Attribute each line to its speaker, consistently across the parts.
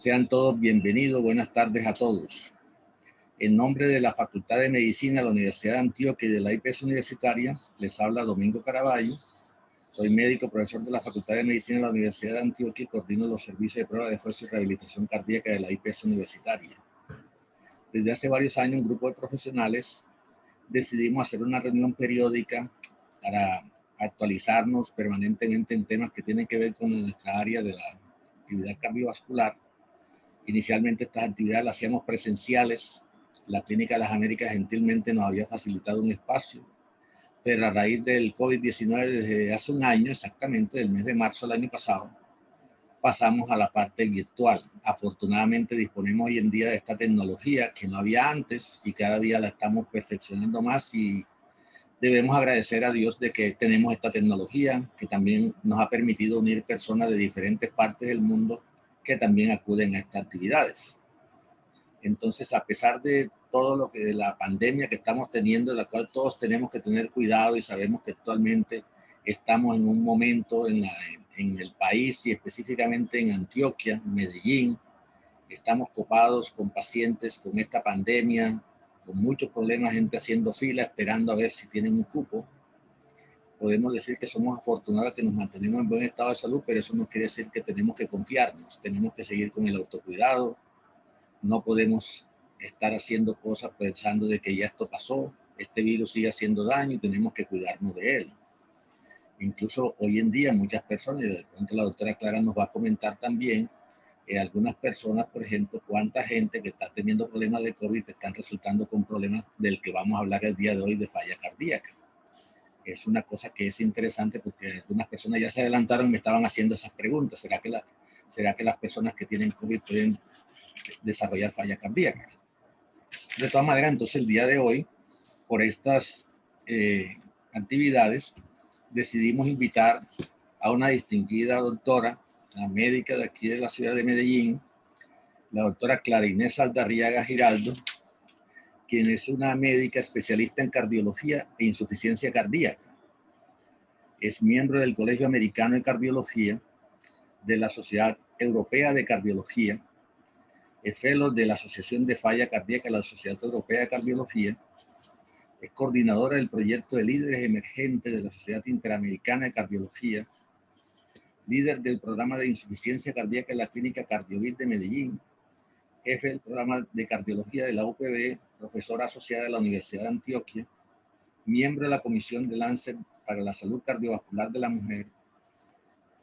Speaker 1: Sean todos bienvenidos, buenas tardes a todos. En nombre de la Facultad de Medicina de la Universidad de Antioquia y de la IPS Universitaria, les habla Domingo Caraballo. Soy médico, profesor de la Facultad de Medicina de la Universidad de Antioquia y coordino los servicios de prueba de esfuerzo y rehabilitación cardíaca de la IPS Universitaria. Desde hace varios años, un grupo de profesionales decidimos hacer una reunión periódica para actualizarnos permanentemente en temas que tienen que ver con nuestra área de la actividad cardiovascular. Inicialmente estas actividades las hacíamos presenciales. La Clínica de las Américas gentilmente nos había facilitado un espacio, pero a raíz del COVID-19, desde hace un año exactamente, del mes de marzo del año pasado, pasamos a la parte virtual. Afortunadamente disponemos hoy en día de esta tecnología que no había antes y cada día la estamos perfeccionando más, y debemos agradecer a Dios de que tenemos esta tecnología que también nos ha permitido unir personas de diferentes partes del mundo que también acuden a estas actividades. Entonces, a pesar de todo lo que la pandemia que estamos teniendo, de la cual todos tenemos que tener cuidado, y sabemos que actualmente estamos en un momento en el país y específicamente en Antioquia, Medellín, estamos copados con pacientes con esta pandemia, con muchos problemas, gente haciendo fila, esperando a ver si tienen un cupo. Podemos decir que somos afortunados, que nos mantenemos en buen estado de salud, pero eso no quiere decir que tenemos que confiarnos. Tenemos que seguir con el autocuidado. No podemos estar haciendo cosas pensando de que ya esto pasó, este virus sigue haciendo daño y tenemos que cuidarnos de él. Incluso hoy en día muchas personas, y de pronto la doctora Clara nos va a comentar también, algunas personas, por ejemplo, cuánta gente que está teniendo problemas de COVID están resultando con problemas del que vamos a hablar el día de hoy, de falla cardíaca. Es una cosa que es interesante porque algunas personas ya se adelantaron y me estaban haciendo esas preguntas. ¿Será que las personas que tienen COVID pueden desarrollar falla cardíaca? De todas maneras, entonces el día de hoy, por estas actividades, decidimos invitar a una distinguida doctora, la médica de aquí de la ciudad de Medellín, la doctora Clara Inés Aldarriaga Giraldo, quien es una médica especialista en cardiología e insuficiencia cardíaca. Es miembro del Colegio Americano de Cardiología, de la Sociedad Europea de Cardiología, es fellow de la Asociación de Falla Cardíaca de la Sociedad Europea de Cardiología, es coordinadora del proyecto de líderes emergentes de la Sociedad Interamericana de Cardiología, líder del programa de insuficiencia cardíaca en la Clínica Cardiovid de Medellín, jefe del programa de cardiología de la UPB, profesora asociada de la Universidad de Antioquia, miembro de la Comisión de Lancet para la Salud Cardiovascular de la Mujer,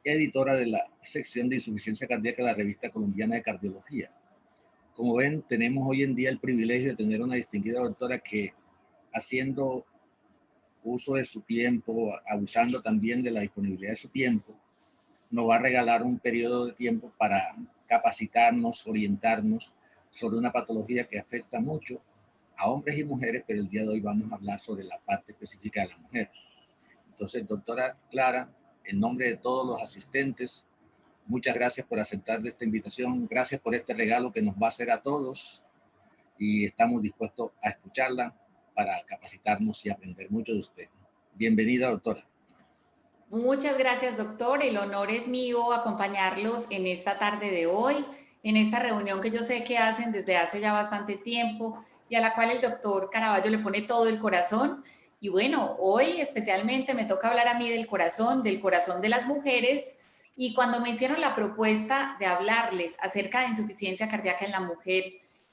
Speaker 1: editora de la sección de insuficiencia cardíaca de la Revista Colombiana de Cardiología. Como ven, tenemos hoy en día el privilegio de tener una distinguida doctora que, haciendo uso de su tiempo, abusando también de la disponibilidad de su tiempo, nos va a regalar un periodo de tiempo para capacitarnos, orientarnos sobre una patología que afecta mucho a hombres y mujeres, pero el día de hoy vamos a hablar sobre la parte específica de la mujer. Entonces, doctora Clara, en nombre de todos los asistentes, muchas gracias por aceptar esta invitación, gracias por este regalo que nos va a hacer a todos, y estamos dispuestos a escucharla para capacitarnos y aprender mucho de usted. Bienvenida, doctora.
Speaker 2: Muchas gracias, doctor. El honor es mío acompañarlos en esta tarde de hoy, en esta reunión que yo sé que hacen desde hace ya bastante tiempo y a la cual el doctor Caraballo le pone todo el corazón. Y bueno, hoy especialmente me toca hablar a mí del corazón de las mujeres. Y cuando me hicieron la propuesta de hablarles acerca de insuficiencia cardíaca en la mujer,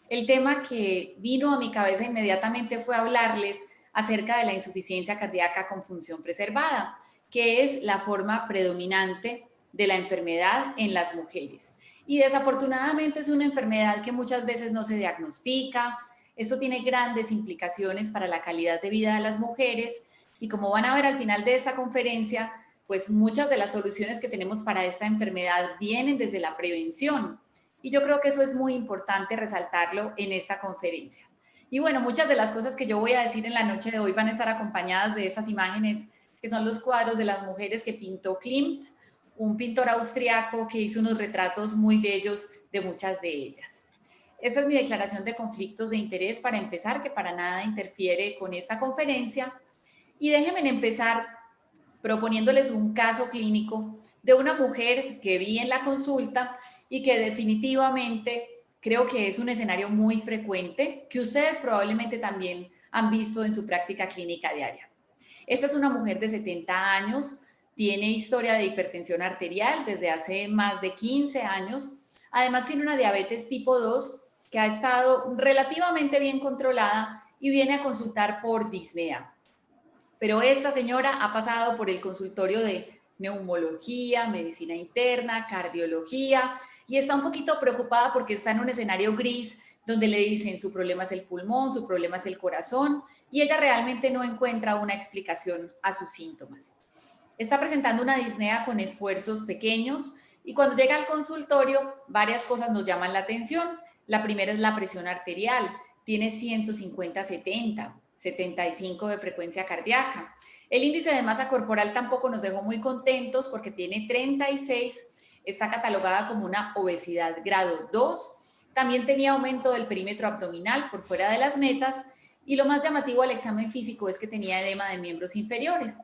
Speaker 2: el tema que vino a mi cabeza inmediatamente fue hablarles acerca de la insuficiencia cardíaca con función preservada, que es la forma predominante de la enfermedad en las mujeres. Y desafortunadamente es una enfermedad que muchas veces no se diagnostica. Esto tiene grandes implicaciones para la calidad de vida de las mujeres, y como van a ver al final de esta conferencia, pues muchas de las soluciones que tenemos para esta enfermedad vienen desde la prevención. Y yo creo que eso es muy importante resaltarlo en esta conferencia. Y bueno, muchas de las cosas que yo voy a decir en la noche de hoy van a estar acompañadas de estas imágenes, que son los cuadros de las mujeres que pintó Klimt, un pintor austriaco que hizo unos retratos muy bellos de muchas de ellas. Esta es mi declaración de conflictos de interés para empezar, que para nada interfiere con esta conferencia. Y déjenme empezar proponiéndoles un caso clínico de una mujer que vi en la consulta y que definitivamente creo que es un escenario muy frecuente que ustedes probablemente también han visto en su práctica clínica diaria. Esta es una mujer de 70 años, tiene historia de hipertensión arterial desde hace más de 15 años. Además tiene una diabetes tipo 2 que ha estado relativamente bien controlada y viene a consultar por disnea. Pero esta señora ha pasado por el consultorio de neumología, medicina interna, cardiología y está un poquito preocupada porque está en un escenario gris donde le dicen su problema es el pulmón, su problema es el corazón y ella realmente no encuentra una explicación a sus síntomas. Está presentando una disnea con esfuerzos pequeños y cuando llega al consultorio varias cosas nos llaman la atención. La primera es la presión arterial, tiene 150/70, 75 de frecuencia cardíaca. El índice de masa corporal tampoco nos dejó muy contentos porque tiene 36, está catalogada como una obesidad grado 2. También tenía aumento del perímetro abdominal por fuera de las metas y lo más llamativo al examen físico es que tenía edema de miembros inferiores.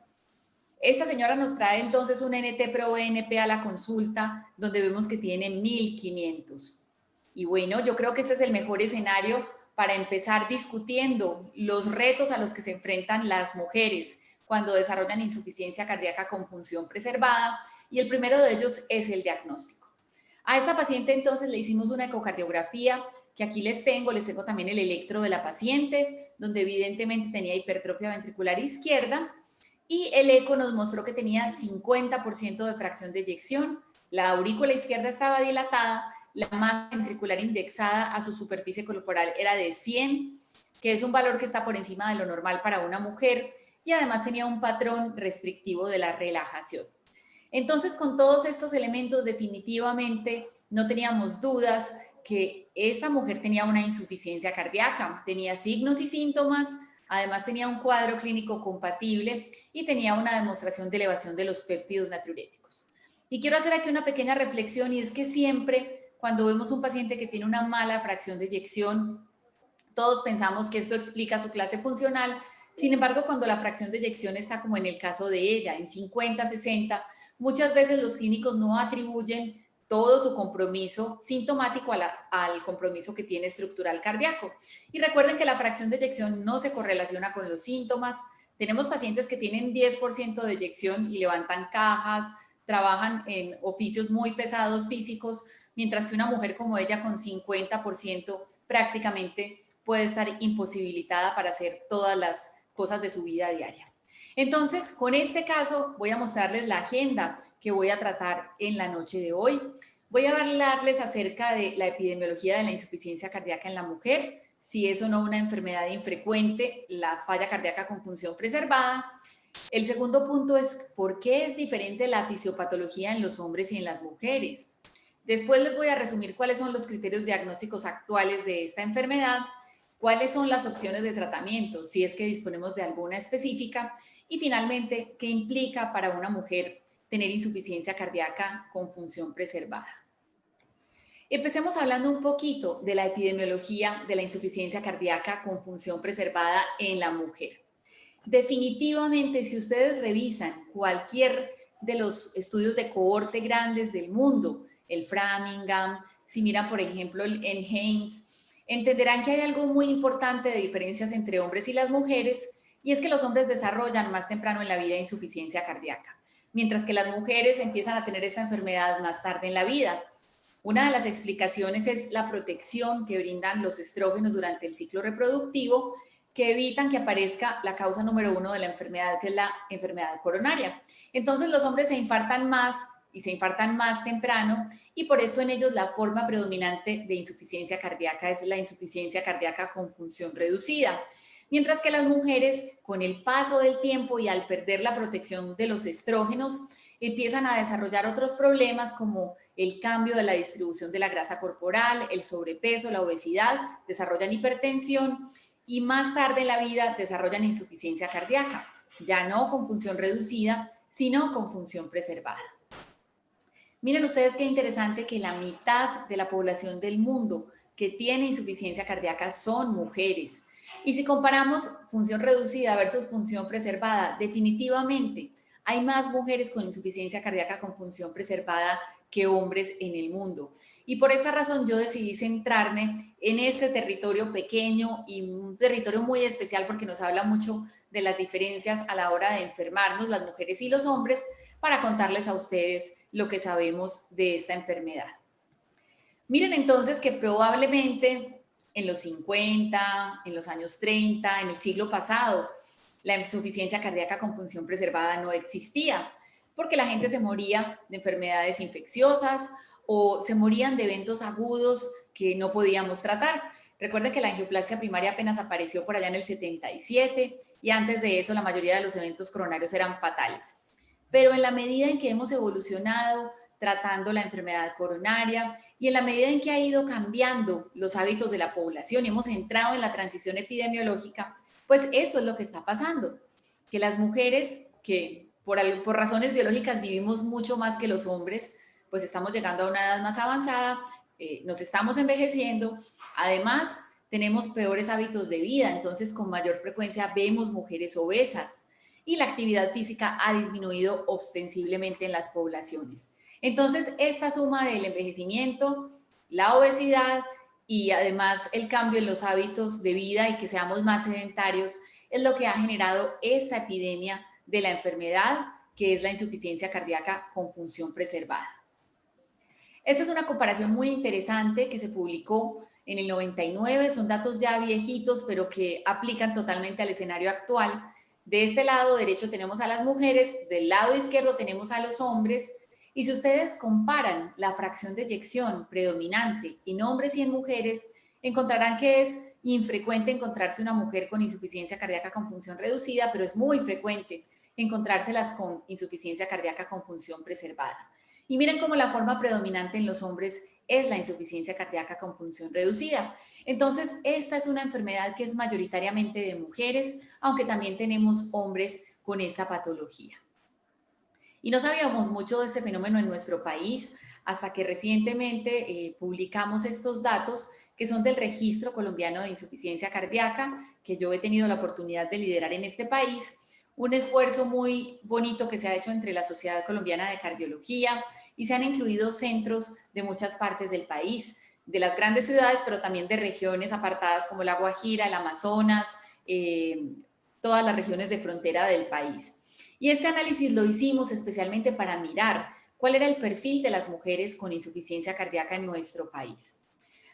Speaker 2: Esta señora nos trae entonces un NT-proBNP a la consulta donde vemos que tiene 1500. Y bueno, yo creo que este es el mejor escenario para empezar discutiendo los retos a los que se enfrentan las mujeres cuando desarrollan insuficiencia cardíaca con función preservada y el primero de ellos es el diagnóstico. A esta paciente entonces le hicimos una ecocardiografía que aquí les tengo también el electro de la paciente donde evidentemente tenía hipertrofia ventricular izquierda y el eco nos mostró que tenía 50% de fracción de eyección, la aurícula izquierda estaba dilatada, la masa ventricular indexada a su superficie corporal era de 100, que es un valor que está por encima de lo normal para una mujer, y además tenía un patrón restrictivo de la relajación. Entonces, con todos estos elementos, definitivamente no teníamos dudas que esta mujer tenía una insuficiencia cardíaca, tenía signos y síntomas, además tenía un cuadro clínico compatible y tenía una demostración de elevación de los péptidos natriuréticos. Y quiero hacer aquí una pequeña reflexión y es que siempre cuando vemos un paciente que tiene una mala fracción de eyección, todos pensamos que esto explica su clase funcional. Sin embargo, cuando la fracción de eyección está como en el caso de ella, en 50/60, muchas veces los clínicos no atribuyen todo su compromiso sintomático al compromiso que tiene estructural cardíaco. Y recuerden que la fracción de eyección no se correlaciona con los síntomas. Tenemos pacientes que tienen 10% de eyección y levantan cajas, trabajan en oficios muy pesados físicos, mientras que una mujer como ella con 50% prácticamente puede estar imposibilitada para hacer todas las cosas de su vida diaria. Entonces, con este caso voy a mostrarles la agenda que voy a tratar en la noche de hoy. Voy a hablarles acerca de la epidemiología de la insuficiencia cardíaca en la mujer, si es o no una enfermedad infrecuente, la falla cardíaca con función preservada. El segundo punto es por qué es diferente la fisiopatología en los hombres y en las mujeres. Después les voy a resumir cuáles son los criterios diagnósticos actuales de esta enfermedad, cuáles son las opciones de tratamiento, si es que disponemos de alguna específica, y finalmente, qué implica para una mujer tener insuficiencia cardíaca con función preservada. Empecemos hablando un poquito de la epidemiología de la insuficiencia cardíaca con función preservada en la mujer. Definitivamente, si ustedes revisan cualquier de los estudios de cohorte grandes del mundo, el Framingham, si miran por ejemplo el NHANES, entenderán que hay algo muy importante de diferencias entre hombres y las mujeres, y es que los hombres desarrollan más temprano en la vida insuficiencia cardíaca, mientras que las mujeres empiezan a tener esta enfermedad más tarde en la vida. Una de las explicaciones es la protección que brindan los estrógenos durante el ciclo reproductivo, que evitan que aparezca la causa número 1 de la enfermedad, que es la enfermedad coronaria. Entonces los hombres se infartan más y se infartan más temprano y por eso en ellos la forma predominante de insuficiencia cardíaca es la insuficiencia cardíaca con función reducida. Mientras que las mujeres, con el paso del tiempo y al perder la protección de los estrógenos, empiezan a desarrollar otros problemas como el cambio de la distribución de la grasa corporal, el sobrepeso, la obesidad, desarrollan hipertensión y más tarde en la vida desarrollan insuficiencia cardíaca, ya no con función reducida, sino con función preservada. Miren ustedes qué interesante que la mitad de la población del mundo que tiene insuficiencia cardíaca son mujeres. Y si comparamos función reducida versus función preservada, definitivamente hay más mujeres con insuficiencia cardíaca con función preservada que hombres en el mundo. Y por esta razón yo decidí centrarme en este territorio pequeño y un territorio muy especial porque nos habla mucho de las diferencias a la hora de enfermarnos, las mujeres y los hombres, para contarles a ustedes lo que sabemos de esta enfermedad. Miren entonces que probablemente en los 50, en los años 30, en el siglo pasado, la insuficiencia cardíaca con función preservada no existía, porque la gente se moría de enfermedades infecciosas o se morían de eventos agudos que no podíamos tratar. Recuerden que la angioplasia primaria apenas apareció por allá en el 77 y antes de eso la mayoría de los eventos coronarios eran fatales. Pero en la medida en que hemos evolucionado tratando la enfermedad coronaria y en la medida en que ha ido cambiando los hábitos de la población y hemos entrado en la transición epidemiológica, pues eso es lo que está pasando, que las mujeres que por razones biológicas vivimos mucho más que los hombres, pues estamos llegando a una edad más avanzada, nos estamos envejeciendo, además tenemos peores hábitos de vida, entonces con mayor frecuencia vemos mujeres obesas y la actividad física ha disminuido ostensiblemente en las poblaciones. Entonces, esta suma del envejecimiento, la obesidad y además el cambio en los hábitos de vida y que seamos más sedentarios es lo que ha generado esta epidemia de la enfermedad que es la insuficiencia cardíaca con función preservada. Esta es una comparación muy interesante que se publicó en el 99, son datos ya viejitos pero que aplican totalmente al escenario actual. De este lado derecho tenemos a las mujeres, del lado izquierdo tenemos a los hombres. Y si ustedes comparan la fracción de eyección predominante en hombres y en mujeres, encontrarán que es infrecuente encontrarse una mujer con insuficiencia cardíaca con función reducida, pero es muy frecuente encontrárselas con insuficiencia cardíaca con función preservada. Y miren cómo la forma predominante en los hombres es la insuficiencia cardíaca con función reducida. Entonces, esta es una enfermedad que es mayoritariamente de mujeres, aunque también tenemos hombres con esa patología. Y no sabíamos mucho de este fenómeno en nuestro país hasta que recientemente publicamos estos datos que son del Registro Colombiano de Insuficiencia Cardíaca, que yo he tenido la oportunidad de liderar en este país. Un esfuerzo muy bonito que se ha hecho entre la Sociedad Colombiana de Cardiología y se han incluido centros de muchas partes del país, de las grandes ciudades, pero también de regiones apartadas como La Guajira, el Amazonas, todas las regiones de frontera del país. Y este análisis lo hicimos especialmente para mirar cuál era el perfil de las mujeres con insuficiencia cardíaca en nuestro país.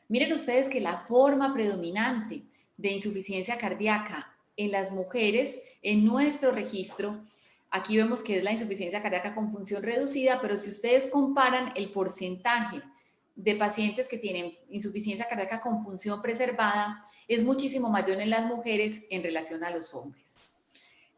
Speaker 2: Miren ustedes que la forma predominante de insuficiencia cardíaca en las mujeres en nuestro registro, aquí vemos que es la insuficiencia cardíaca con función reducida, pero si ustedes comparan el porcentaje de pacientes que tienen insuficiencia cardíaca con función preservada, es muchísimo mayor en las mujeres en relación a los hombres.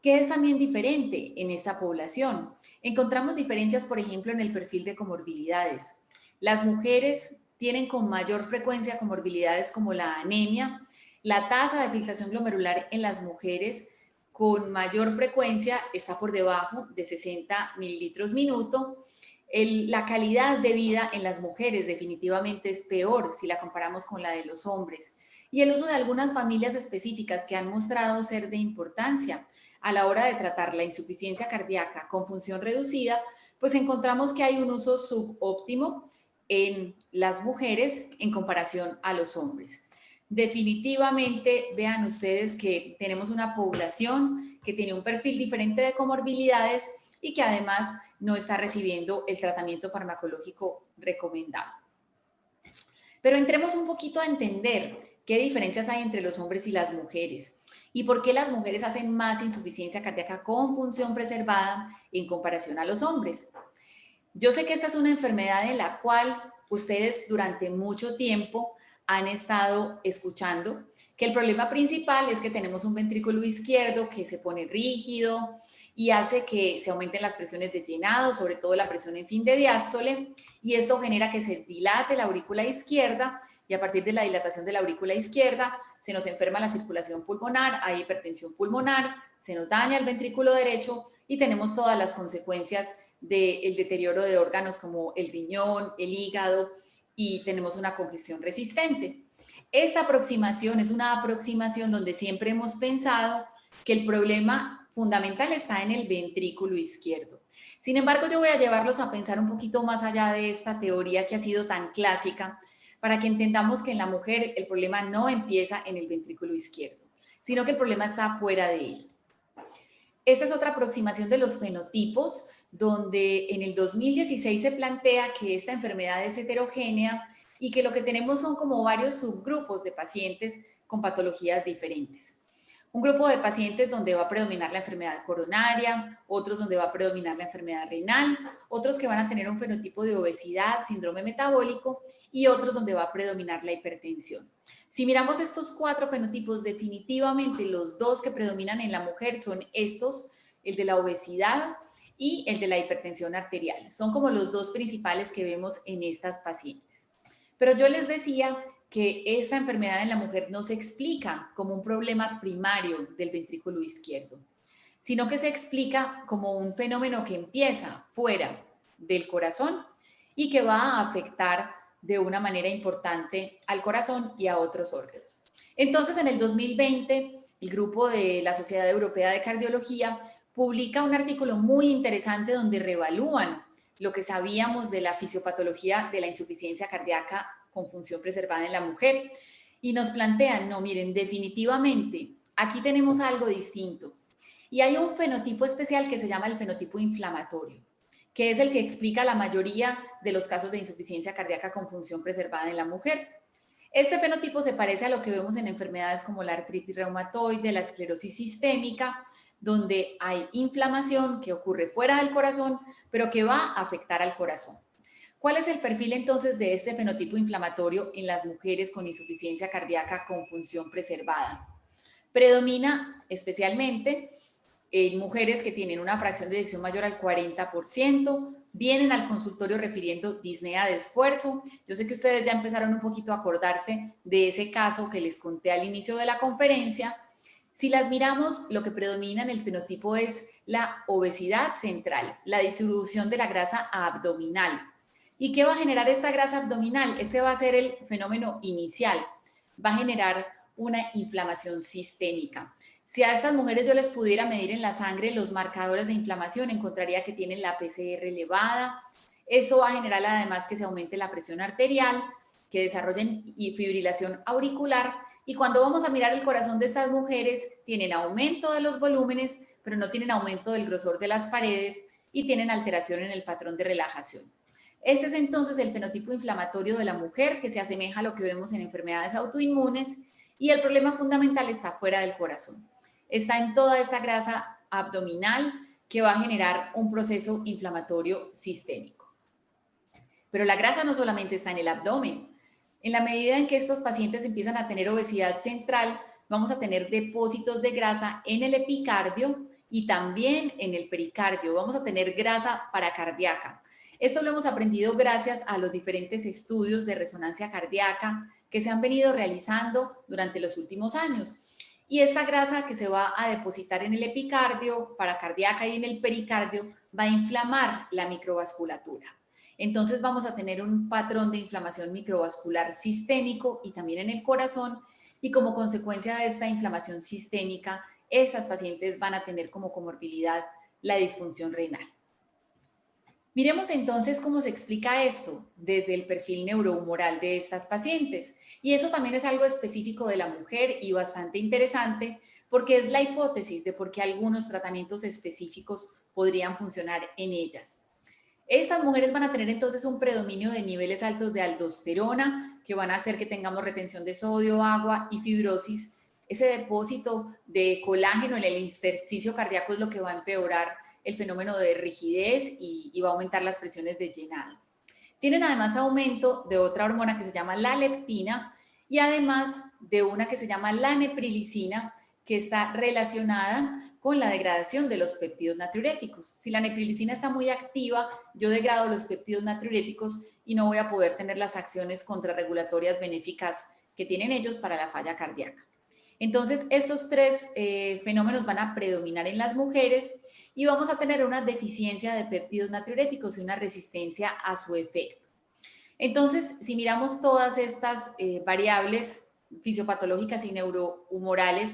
Speaker 2: ¿Qué es también diferente en esta población? Encontramos diferencias, por ejemplo, en el perfil de comorbilidades. Las mujeres tienen con mayor frecuencia comorbilidades como la anemia, la tasa de filtración glomerular en las mujeres con mayor frecuencia está por debajo de 60 mililitros minuto. La calidad de vida en las mujeres definitivamente es peor si la comparamos con la de los hombres. Y el uso de algunas familias específicas que han mostrado ser de importancia a la hora de tratar la insuficiencia cardíaca con función reducida, pues encontramos que hay un uso subóptimo en las mujeres en comparación a los hombres. Definitivamente vean ustedes que tenemos una población que tiene un perfil diferente de comorbilidades y que además no está recibiendo el tratamiento farmacológico recomendado. Pero entremos un poquito a entender qué diferencias hay entre los hombres y las mujeres y por qué las mujeres hacen más insuficiencia cardíaca con función preservada en comparación a los hombres. Yo sé que esta es una enfermedad en la cual ustedes durante mucho tiempo han estado escuchando que el problema principal es que tenemos un ventrículo izquierdo que se pone rígido y hace que se aumenten las presiones de llenado, sobre todo la presión en fin de diástole, y esto genera que se dilate la aurícula izquierda y a partir de la dilatación de la aurícula izquierda se nos enferma la circulación pulmonar, hay hipertensión pulmonar, se nos daña el ventrículo derecho y tenemos todas las consecuencias del deterioro de órganos como el riñón, el hígado y tenemos una congestión resistente. Esta aproximación es una aproximación donde siempre hemos pensado que el problema fundamental está en el ventrículo izquierdo. Sin embargo, yo voy a llevarlos a pensar un poquito más allá de esta teoría que ha sido tan clásica, para que entendamos que en la mujer el problema no empieza en el ventrículo izquierdo, sino que el problema está fuera de él. Esta es otra aproximación de los fenotipos, donde en el 2016 se plantea que esta enfermedad es heterogénea y que lo que tenemos son como varios subgrupos de pacientes con patologías diferentes. Un grupo de pacientes donde va a predominar la enfermedad coronaria, otros donde va a predominar la enfermedad renal, otros que van a tener un fenotipo de obesidad, síndrome metabólico y otros donde va a predominar la hipertensión. Si miramos estos 4 fenotipos, definitivamente los 2 que predominan en la mujer son estos, el de la obesidad y el de la hipertensión arterial. Son como los 2 principales que vemos en estas pacientes. Pero yo les decía que esta enfermedad en la mujer no se explica como un problema primario del ventrículo izquierdo, sino que se explica como un fenómeno que empieza fuera del corazón y que va a afectar de una manera importante al corazón y a otros órganos. Entonces, en el 2020, el grupo de la Sociedad Europea de Cardiología publica un artículo muy interesante donde reevalúan lo que sabíamos de la fisiopatología de la insuficiencia cardíaca con función preservada en la mujer y nos plantean, no, miren, definitivamente aquí tenemos algo distinto y hay un fenotipo especial que se llama el fenotipo inflamatorio, que es el que explica la mayoría de los casos de insuficiencia cardíaca con función preservada en la mujer. Este fenotipo se parece a lo que vemos en enfermedades como la artritis reumatoide, la esclerosis sistémica, donde hay inflamación que ocurre fuera del corazón, pero que va a afectar al corazón. ¿Cuál es el perfil entonces de este fenotipo inflamatorio en las mujeres con insuficiencia cardíaca con función preservada? Predomina especialmente en mujeres que tienen una fracción de eyección mayor al 40%, vienen al consultorio refiriendo disnea de esfuerzo. Yo sé que ustedes ya empezaron un poquito a acordarse de ese caso que les conté al inicio de la conferencia. Si las miramos, lo que predomina en el fenotipo es la obesidad central, la distribución de la grasa abdominal. ¿Y qué va a generar esta grasa abdominal? Este va a ser el fenómeno inicial. Va a generar una inflamación sistémica. Si a estas mujeres yo les pudiera medir en la sangre los marcadores de inflamación, encontraría que tienen la PCR elevada. Esto va a generar además que se aumente la presión arterial, que desarrollen fibrilación auricular. Y cuando vamos a mirar el corazón de estas mujeres, tienen aumento de los volúmenes, pero no tienen aumento del grosor de las paredes y tienen alteración en el patrón de relajación. Este es entonces el fenotipo inflamatorio de la mujer, que se asemeja a lo que vemos en enfermedades autoinmunes, y el problema fundamental está fuera del corazón. Está en toda esta grasa abdominal que va a generar un proceso inflamatorio sistémico. Pero la grasa no solamente está en el abdomen. En la medida en que estos pacientes empiezan a tener obesidad central, vamos a tener depósitos de grasa en el epicardio y también en el pericardio. Vamos a tener grasa paracardíaca. Esto lo hemos aprendido gracias a los diferentes estudios de resonancia cardíaca que se han venido realizando durante los últimos años. Y esta grasa que se va a depositar en el epicardio, paracardíaca y en el pericardio va a inflamar la microvasculatura. Entonces vamos a tener un patrón de inflamación microvascular sistémico y también en el corazón, y como consecuencia de esta inflamación sistémica, estas pacientes van a tener como comorbilidad la disfunción renal. Miremos entonces cómo se explica esto desde el perfil neurohumoral de estas pacientes. Y eso también es algo específico de la mujer y bastante interesante porque es la hipótesis de por qué algunos tratamientos específicos podrían funcionar en ellas. Estas mujeres van a tener entonces un predominio de niveles altos de aldosterona que van a hacer que tengamos retención de sodio, agua y fibrosis. Ese depósito de colágeno en el intersticio cardíaco es lo que va a empeorar el fenómeno de rigidez y va a aumentar las presiones de llenado. Tienen además aumento de otra hormona que se llama la leptina y además de una que se llama la neprilicina, que está relacionada con la degradación de los péptidos natriuréticos. Si la neprilicina está muy activa, yo degrado los péptidos natriuréticos y no voy a poder tener las acciones contrarregulatorias benéficas que tienen ellos para la falla cardíaca. Entonces, estos 3 fenómenos van a predominar en las mujeres y vamos a tener una deficiencia de péptidos natriuréticos y una resistencia a su efecto. Entonces, si miramos todas estas variables fisiopatológicas y neurohumorales,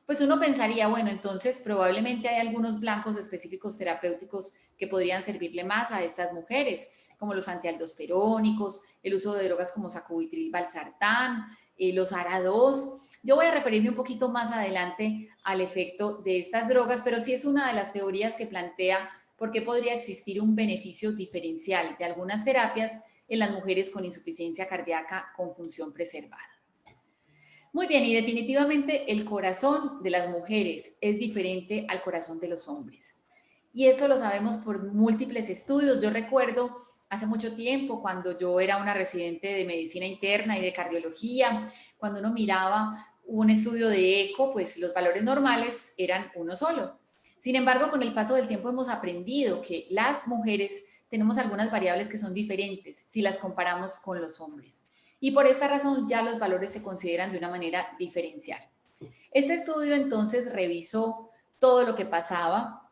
Speaker 2: pues uno pensaría, bueno, entonces probablemente hay algunos blancos específicos terapéuticos que podrían servirle más a estas mujeres, como los antialdosterónicos, el uso de drogas como sacubitril, valsartán, los ARA2. Yo voy a referirme un poquito más adelante al efecto de estas drogas, pero sí es una de las teorías que plantea por qué podría existir un beneficio diferencial de algunas terapias en las mujeres con insuficiencia cardíaca con función preservada. Muy bien, y definitivamente el corazón de las mujeres es diferente al corazón de los hombres. Y esto lo sabemos por múltiples estudios. Yo recuerdo hace mucho tiempo, cuando yo era una residente de medicina interna y de cardiología, cuando uno miraba un estudio de eco, pues los valores normales eran uno solo. Sin embargo, con el paso del tiempo hemos aprendido que las mujeres tenemos algunas variables que son diferentes si las comparamos con los hombres. Y por esta razón ya los valores se consideran de una manera diferencial. Este estudio entonces revisó todo lo que pasaba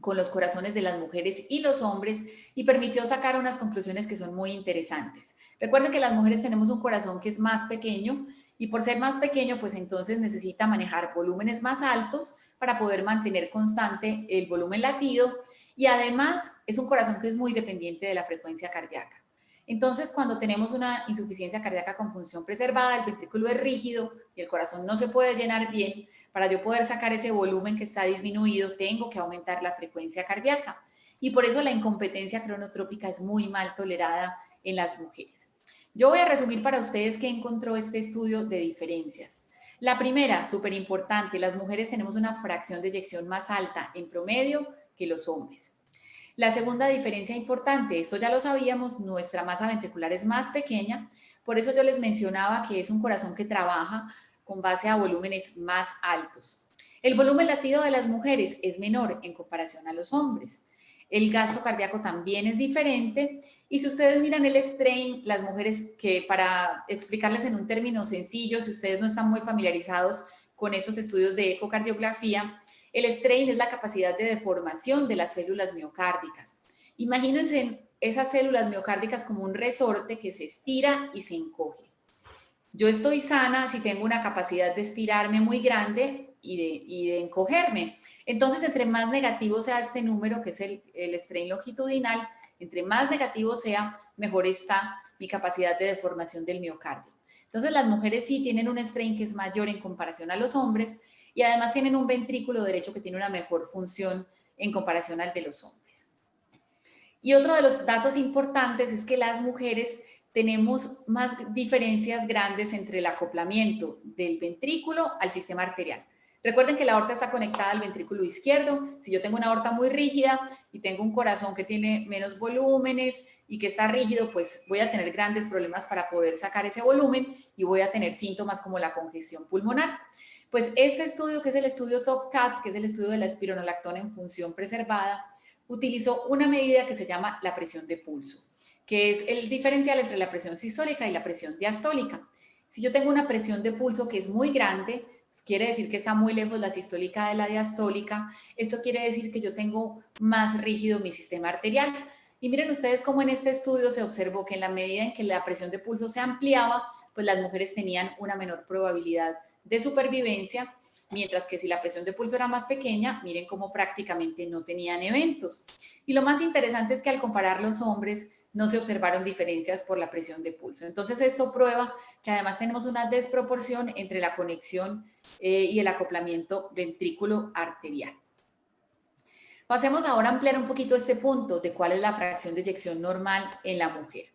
Speaker 2: con los corazones de las mujeres y los hombres y permitió sacar unas conclusiones que son muy interesantes. Recuerden que las mujeres tenemos un corazón que es más pequeño y por ser más pequeño, pues entonces necesita manejar volúmenes más altos para poder mantener constante el volumen latido y además es un corazón que es muy dependiente de la frecuencia cardíaca. Entonces, cuando tenemos una insuficiencia cardíaca con función preservada, el ventrículo es rígido y el corazón no se puede llenar bien. Para yo poder sacar ese volumen que está disminuido, tengo que aumentar la frecuencia cardíaca. Y por eso la incompetencia cronotrópica es muy mal tolerada en las mujeres. Yo voy a resumir para ustedes qué encontró este estudio de diferencias. La primera, súper importante, las mujeres tenemos una fracción de eyección más alta en promedio que los hombres. La segunda diferencia importante, esto ya lo sabíamos, nuestra masa ventricular es más pequeña, por eso yo les mencionaba que es un corazón que trabaja con base a volúmenes más altos. El volumen latido de las mujeres es menor en comparación a los hombres. El gasto cardíaco también es diferente y si ustedes miran el strain, las mujeres que para explicarles en un término sencillo, si ustedes no están muy familiarizados con esos estudios de ecocardiografía, el strain es la capacidad de deformación de las células miocárdicas. Imagínense esas células miocárdicas como un resorte que se estira y se encoge. Yo estoy sana si tengo una capacidad de estirarme muy grande y de encogerme. Entonces, entre más negativo sea este número, que es el strain longitudinal, entre más negativo sea, mejor está mi capacidad de deformación del miocardio. Entonces, las mujeres sí tienen un strain que es mayor en comparación a los hombres y además tienen un ventrículo derecho que tiene una mejor función en comparación al de los hombres. Y otro de los datos importantes es que las mujeres tenemos más diferencias grandes entre el acoplamiento del ventrículo al sistema arterial. Recuerden que la aorta está conectada al ventrículo izquierdo. Si yo tengo una aorta muy rígida y tengo un corazón que tiene menos volúmenes y que está rígido, pues voy a tener grandes problemas para poder sacar ese volumen y voy a tener síntomas como la congestión pulmonar. Pues este estudio, que es el estudio TOPCAT, que es el estudio de la espironolactona en función preservada, utilizó una medida que se llama la presión de pulso, que es el diferencial entre la presión sistólica y la presión diastólica. Si yo tengo una presión de pulso que es muy grande, pues quiere decir que está muy lejos la sistólica de la diastólica. Esto quiere decir que yo tengo más rígido mi sistema arterial. Y miren ustedes cómo en este estudio se observó que en la medida en que la presión de pulso se ampliaba, pues las mujeres tenían una menor probabilidad de supervivencia, mientras que si la presión de pulso era más pequeña, miren cómo prácticamente no tenían eventos. Y lo más interesante es que al comparar los hombres, no se observaron diferencias por la presión de pulso. Entonces, esto prueba que además tenemos una desproporción entre la conexión y el acoplamiento ventrículo arterial. Pasemos ahora a ampliar un poquito este punto de cuál es la fracción de eyección normal en la mujer.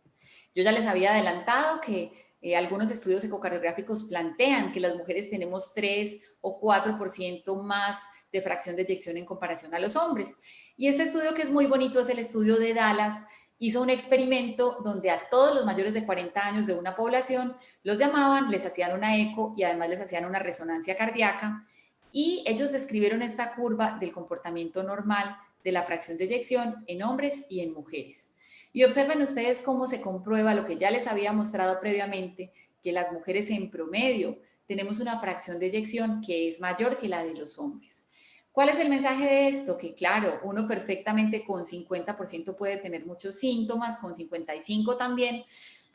Speaker 2: Yo ya les había adelantado que algunos estudios ecocardiográficos plantean que las mujeres tenemos 3 o 4% más de fracción de eyección en comparación a los hombres. Y este estudio, que es muy bonito, es el estudio de Dallas. Hizo un experimento donde a todos los mayores de 40 años de una población los llamaban, les hacían una eco y además les hacían una resonancia cardíaca y ellos describieron esta curva del comportamiento normal de la fracción de eyección en hombres y en mujeres. Y observen ustedes cómo se comprueba lo que ya les había mostrado previamente, que las mujeres en promedio tenemos una fracción de eyección que es mayor que la de los hombres. ¿Cuál es el mensaje de esto? Que claro, uno perfectamente con 50% puede tener muchos síntomas, con 55% también,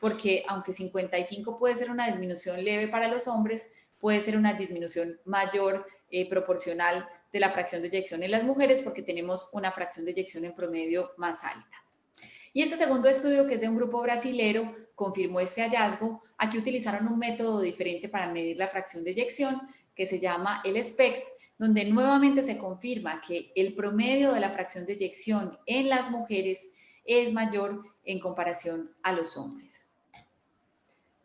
Speaker 2: porque aunque 55% puede ser una disminución leve para los hombres, puede ser una disminución mayor proporcional de la fracción de eyección en las mujeres porque tenemos una fracción de eyección en promedio más alta. Y este segundo estudio, que es de un grupo brasilero, confirmó este hallazgo. Aquí utilizaron un método diferente para medir la fracción de eyección, que se llama el SPECT, donde nuevamente se confirma que el promedio de la fracción de eyección en las mujeres es mayor en comparación a los hombres.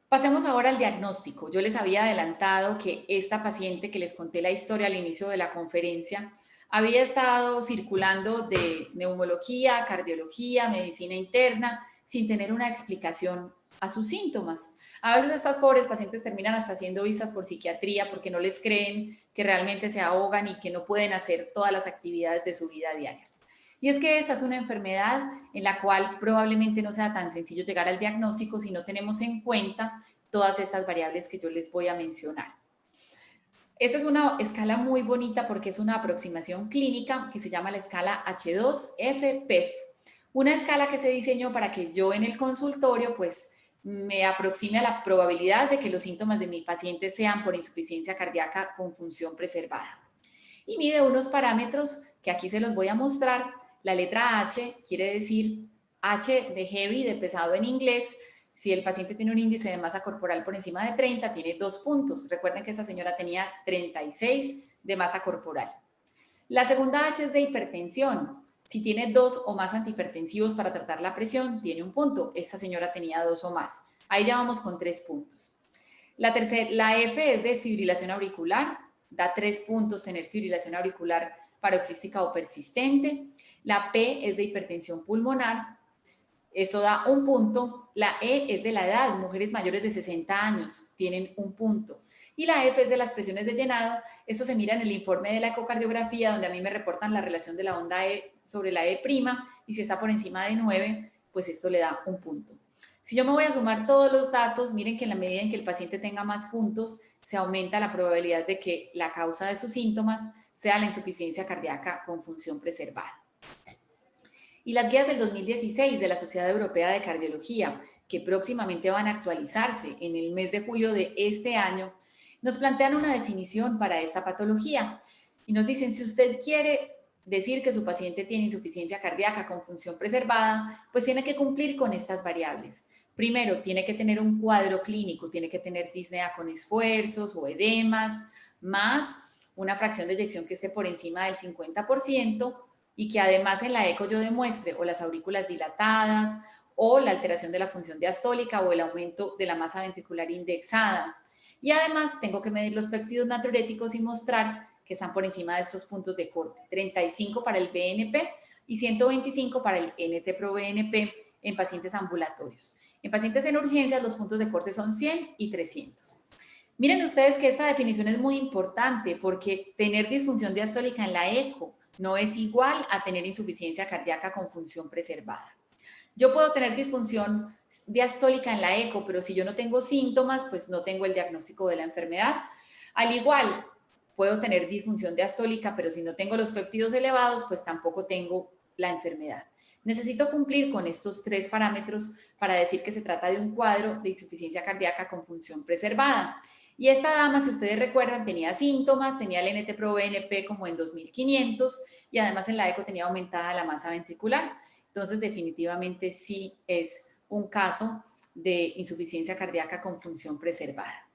Speaker 2: Pasemos ahora al diagnóstico. Yo les había adelantado que esta paciente que les conté la historia al inicio de la conferencia había estado circulando de neumología, cardiología, medicina interna, sin tener una explicación a sus síntomas. A veces estas pobres pacientes terminan hasta siendo vistas por psiquiatría porque no les creen que realmente se ahogan y que no pueden hacer todas las actividades de su vida diaria. Y es que esta es una enfermedad en la cual probablemente no sea tan sencillo llegar al diagnóstico si no tenemos en cuenta todas estas variables que yo les voy a mencionar. Esta es una escala muy bonita porque es una aproximación clínica que se llama la escala H2FPEF, una escala que se diseñó para que yo en el consultorio pues me aproxime a la probabilidad de que los síntomas de mi paciente sean por insuficiencia cardíaca con función preservada. Y mide unos parámetros que aquí se los voy a mostrar. La letra H quiere decir H de heavy, de pesado en inglés. Si el paciente tiene un índice de masa corporal por encima de 30, tiene 2 puntos. Recuerden que esta señora tenía 36 de masa corporal. La segunda H es de hipertensión. Si tiene 2 o más antihipertensivos para tratar la presión, tiene 1 punto. Esta señora tenía 2 o más. Ahí ya vamos con 3 puntos. La F es de fibrilación auricular. Da 3 puntos tener fibrilación auricular paroxística o persistente. La P es de hipertensión pulmonar. Esto da 1 punto. La E es de la edad. Mujeres mayores de 60 años tienen 1 punto. Y la F es de las presiones de llenado. Esto se mira en el informe de la ecocardiografía, donde a mí me reportan la relación de la onda E sobre la E', y si está por encima de 9, pues esto le da 1 punto. Si yo me voy a sumar todos los datos, miren que en la medida en que el paciente tenga más puntos, se aumenta la probabilidad de que la causa de sus síntomas sea la insuficiencia cardíaca con función preservada. Y las guías del 2016 de la Sociedad Europea de Cardiología, que próximamente van a actualizarse en el mes de julio de este año, nos plantean una definición para esta patología y nos dicen, si usted quiere decir que su paciente tiene insuficiencia cardíaca con función preservada, pues tiene que cumplir con estas variables. Primero, tiene que tener un cuadro clínico, tiene que tener disnea con esfuerzos o edemas, más una fracción de eyección que esté por encima del 50% y que además en la eco yo demuestre o las aurículas dilatadas o la alteración de la función diastólica o el aumento de la masa ventricular indexada. Y además tengo que medir los péptidos natriuréticos y mostrar que están por encima de estos puntos de corte, 35 para el BNP y 125 para el NT-proBNP en pacientes ambulatorios. En pacientes en urgencias los puntos de corte son 100 y 300. Miren ustedes que esta definición es muy importante porque tener disfunción diastólica en la eco no es igual a tener insuficiencia cardíaca con función preservada. Yo puedo tener disfunción diastólica en la eco, pero si yo no tengo síntomas, pues no tengo el diagnóstico de la enfermedad. Al igual, puedo tener disfunción diastólica, pero si no tengo los péptidos elevados, pues tampoco tengo la enfermedad. Necesito cumplir con estos 3 parámetros para decir que se trata de un cuadro de insuficiencia cardíaca con función preservada. Y esta dama, si ustedes recuerdan, tenía síntomas, tenía el NT-proBNP como en 2500 y además en la eco tenía aumentada la masa ventricular. Entonces, definitivamente sí es un caso de insuficiencia cardíaca con función preservada.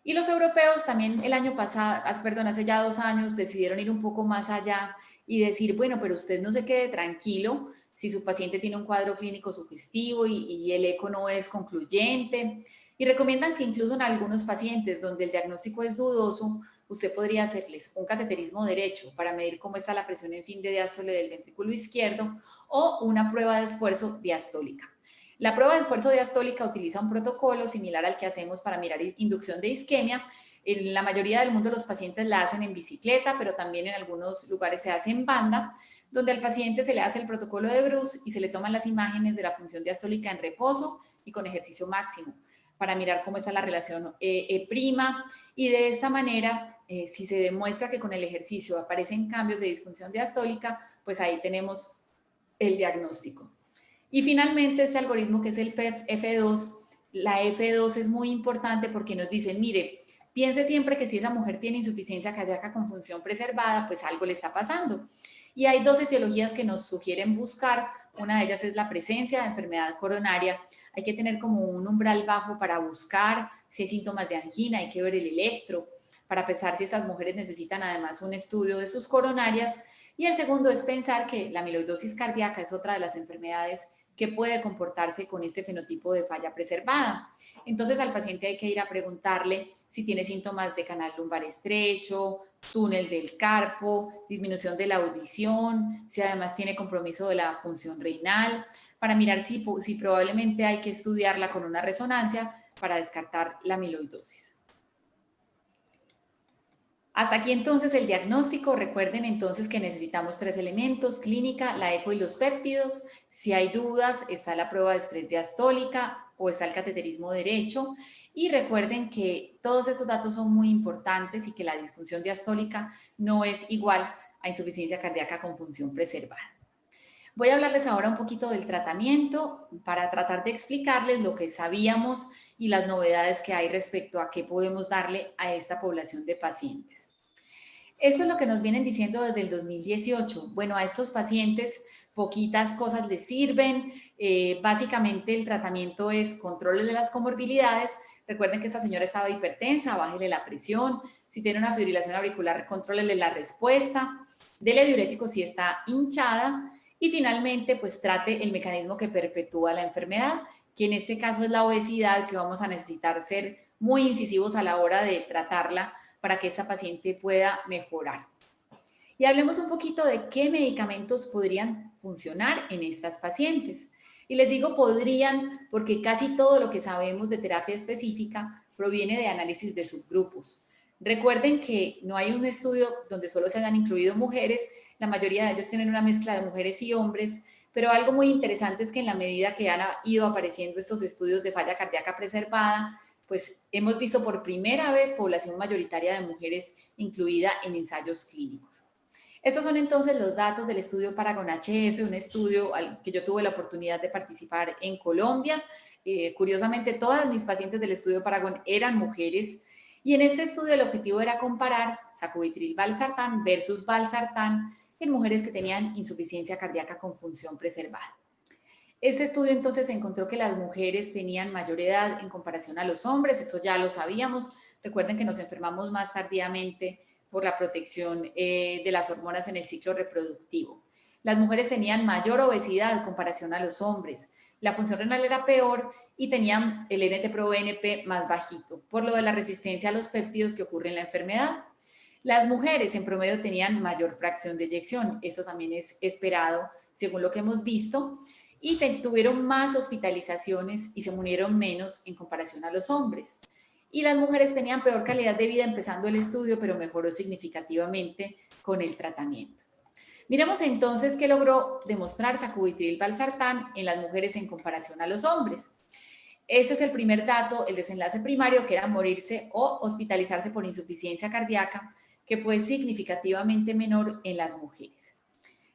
Speaker 2: Y los europeos también el año pasado, hace ya 2 años, decidieron ir un poco más allá y decir, bueno, pero usted no se quede tranquilo si su paciente tiene un cuadro clínico sugestivo y el eco no es concluyente. Y recomiendan que incluso en algunos pacientes donde el diagnóstico es dudoso, usted podría hacerles un cateterismo derecho para medir cómo está la presión en fin de diástole del ventrículo izquierdo o una prueba de esfuerzo diastólica. La prueba de esfuerzo diastólica utiliza un protocolo similar al que hacemos para mirar inducción de isquemia. En la mayoría del mundo los pacientes la hacen en bicicleta, pero también en algunos lugares se hace en banda, donde al paciente se le hace el protocolo de Bruce y se le toman las imágenes de la función diastólica en reposo y con ejercicio máximo para mirar cómo está la relación E', y de esta manera, si se demuestra que con el ejercicio aparecen cambios de disfunción diastólica, pues ahí tenemos el diagnóstico. Y finalmente este algoritmo que es el PEF F2, la F2 es muy importante porque nos dicen, mire, Piense siempre que si esa mujer tiene insuficiencia cardíaca con función preservada, pues algo le está pasando. Y hay dos etiologías que nos sugieren buscar. Una de ellas es la presencia de enfermedad coronaria. Hay que tener como un umbral bajo para buscar si hay síntomas de angina, hay que ver el electro para pensar si estas mujeres necesitan además un estudio de sus coronarias. Y el segundo es pensar que la amiloidosis cardíaca es otra de las enfermedades que puede comportarse con este fenotipo de falla preservada. Entonces al paciente hay que ir a preguntarle si tiene síntomas de canal lumbar estrecho, túnel del carpo, disminución de la audición, si además tiene compromiso de la función renal, para mirar si probablemente hay que estudiarla con una resonancia para descartar la amiloidosis. Hasta aquí entonces el diagnóstico. Recuerden entonces que necesitamos 3 elementos: clínica, la eco y los péptidos. Si hay dudas, está la prueba de estrés diastólica o está el cateterismo derecho. Y recuerden que todos estos datos son muy importantes y que la disfunción diastólica no es igual a insuficiencia cardíaca con función preservada. Voy a hablarles ahora un poquito del tratamiento para tratar de explicarles lo que sabíamos y las novedades que hay respecto a qué podemos darle a esta población de pacientes. Esto es lo que nos vienen diciendo desde el 2018. Bueno, a estos pacientes poquitas cosas les sirven. Básicamente el tratamiento es control de las comorbilidades. Recuerden que esta señora estaba hipertensa, bájele la presión. Si tiene una fibrilación auricular, contrólele la respuesta. Dele diurético si está hinchada. Y finalmente, pues trate el mecanismo que perpetúa la enfermedad, que en este caso es la obesidad, que vamos a necesitar ser muy incisivos a la hora de tratarla para que esta paciente pueda mejorar. Y hablemos un poquito de qué medicamentos podrían funcionar en estas pacientes. Y les digo podrían porque casi todo lo que sabemos de terapia específica proviene de análisis de subgrupos. Recuerden que no hay un estudio donde solo se hayan incluido mujeres, la mayoría de ellos tienen una mezcla de mujeres y hombres, pero algo muy interesante es que en la medida que han ido apareciendo estos estudios de falla cardíaca preservada, pues hemos visto por primera vez población mayoritaria de mujeres incluida en ensayos clínicos. Estos son entonces los datos del estudio Paragon-HF, un estudio al que yo tuve la oportunidad de participar en Colombia. Curiosamente, todas mis pacientes del estudio Paragon eran mujeres. Y en este estudio el objetivo era comparar sacubitril/valsartán versus valsartán en mujeres que tenían insuficiencia cardíaca con función preservada. Este estudio entonces encontró que las mujeres tenían mayor edad en comparación a los hombres, esto ya lo sabíamos. Recuerden que nos enfermamos más tardíamente por la protección de las hormonas en el ciclo reproductivo. Las mujeres tenían mayor obesidad en comparación a los hombres. La función renal era peor y tenían el NT-proBNP más bajito, por lo de la resistencia a los péptidos que ocurre en la enfermedad. Las mujeres en promedio tenían mayor fracción de eyección, esto también es esperado según lo que hemos visto, y tuvieron más hospitalizaciones y se murieron menos en comparación a los hombres. Y las mujeres tenían peor calidad de vida empezando el estudio, pero mejoró significativamente con el tratamiento. Miremos entonces qué logró demostrar sacubitril/valsartán en las mujeres en comparación a los hombres. Este es el primer dato, el desenlace primario, que era morirse o hospitalizarse por insuficiencia cardíaca, que fue significativamente menor en las mujeres.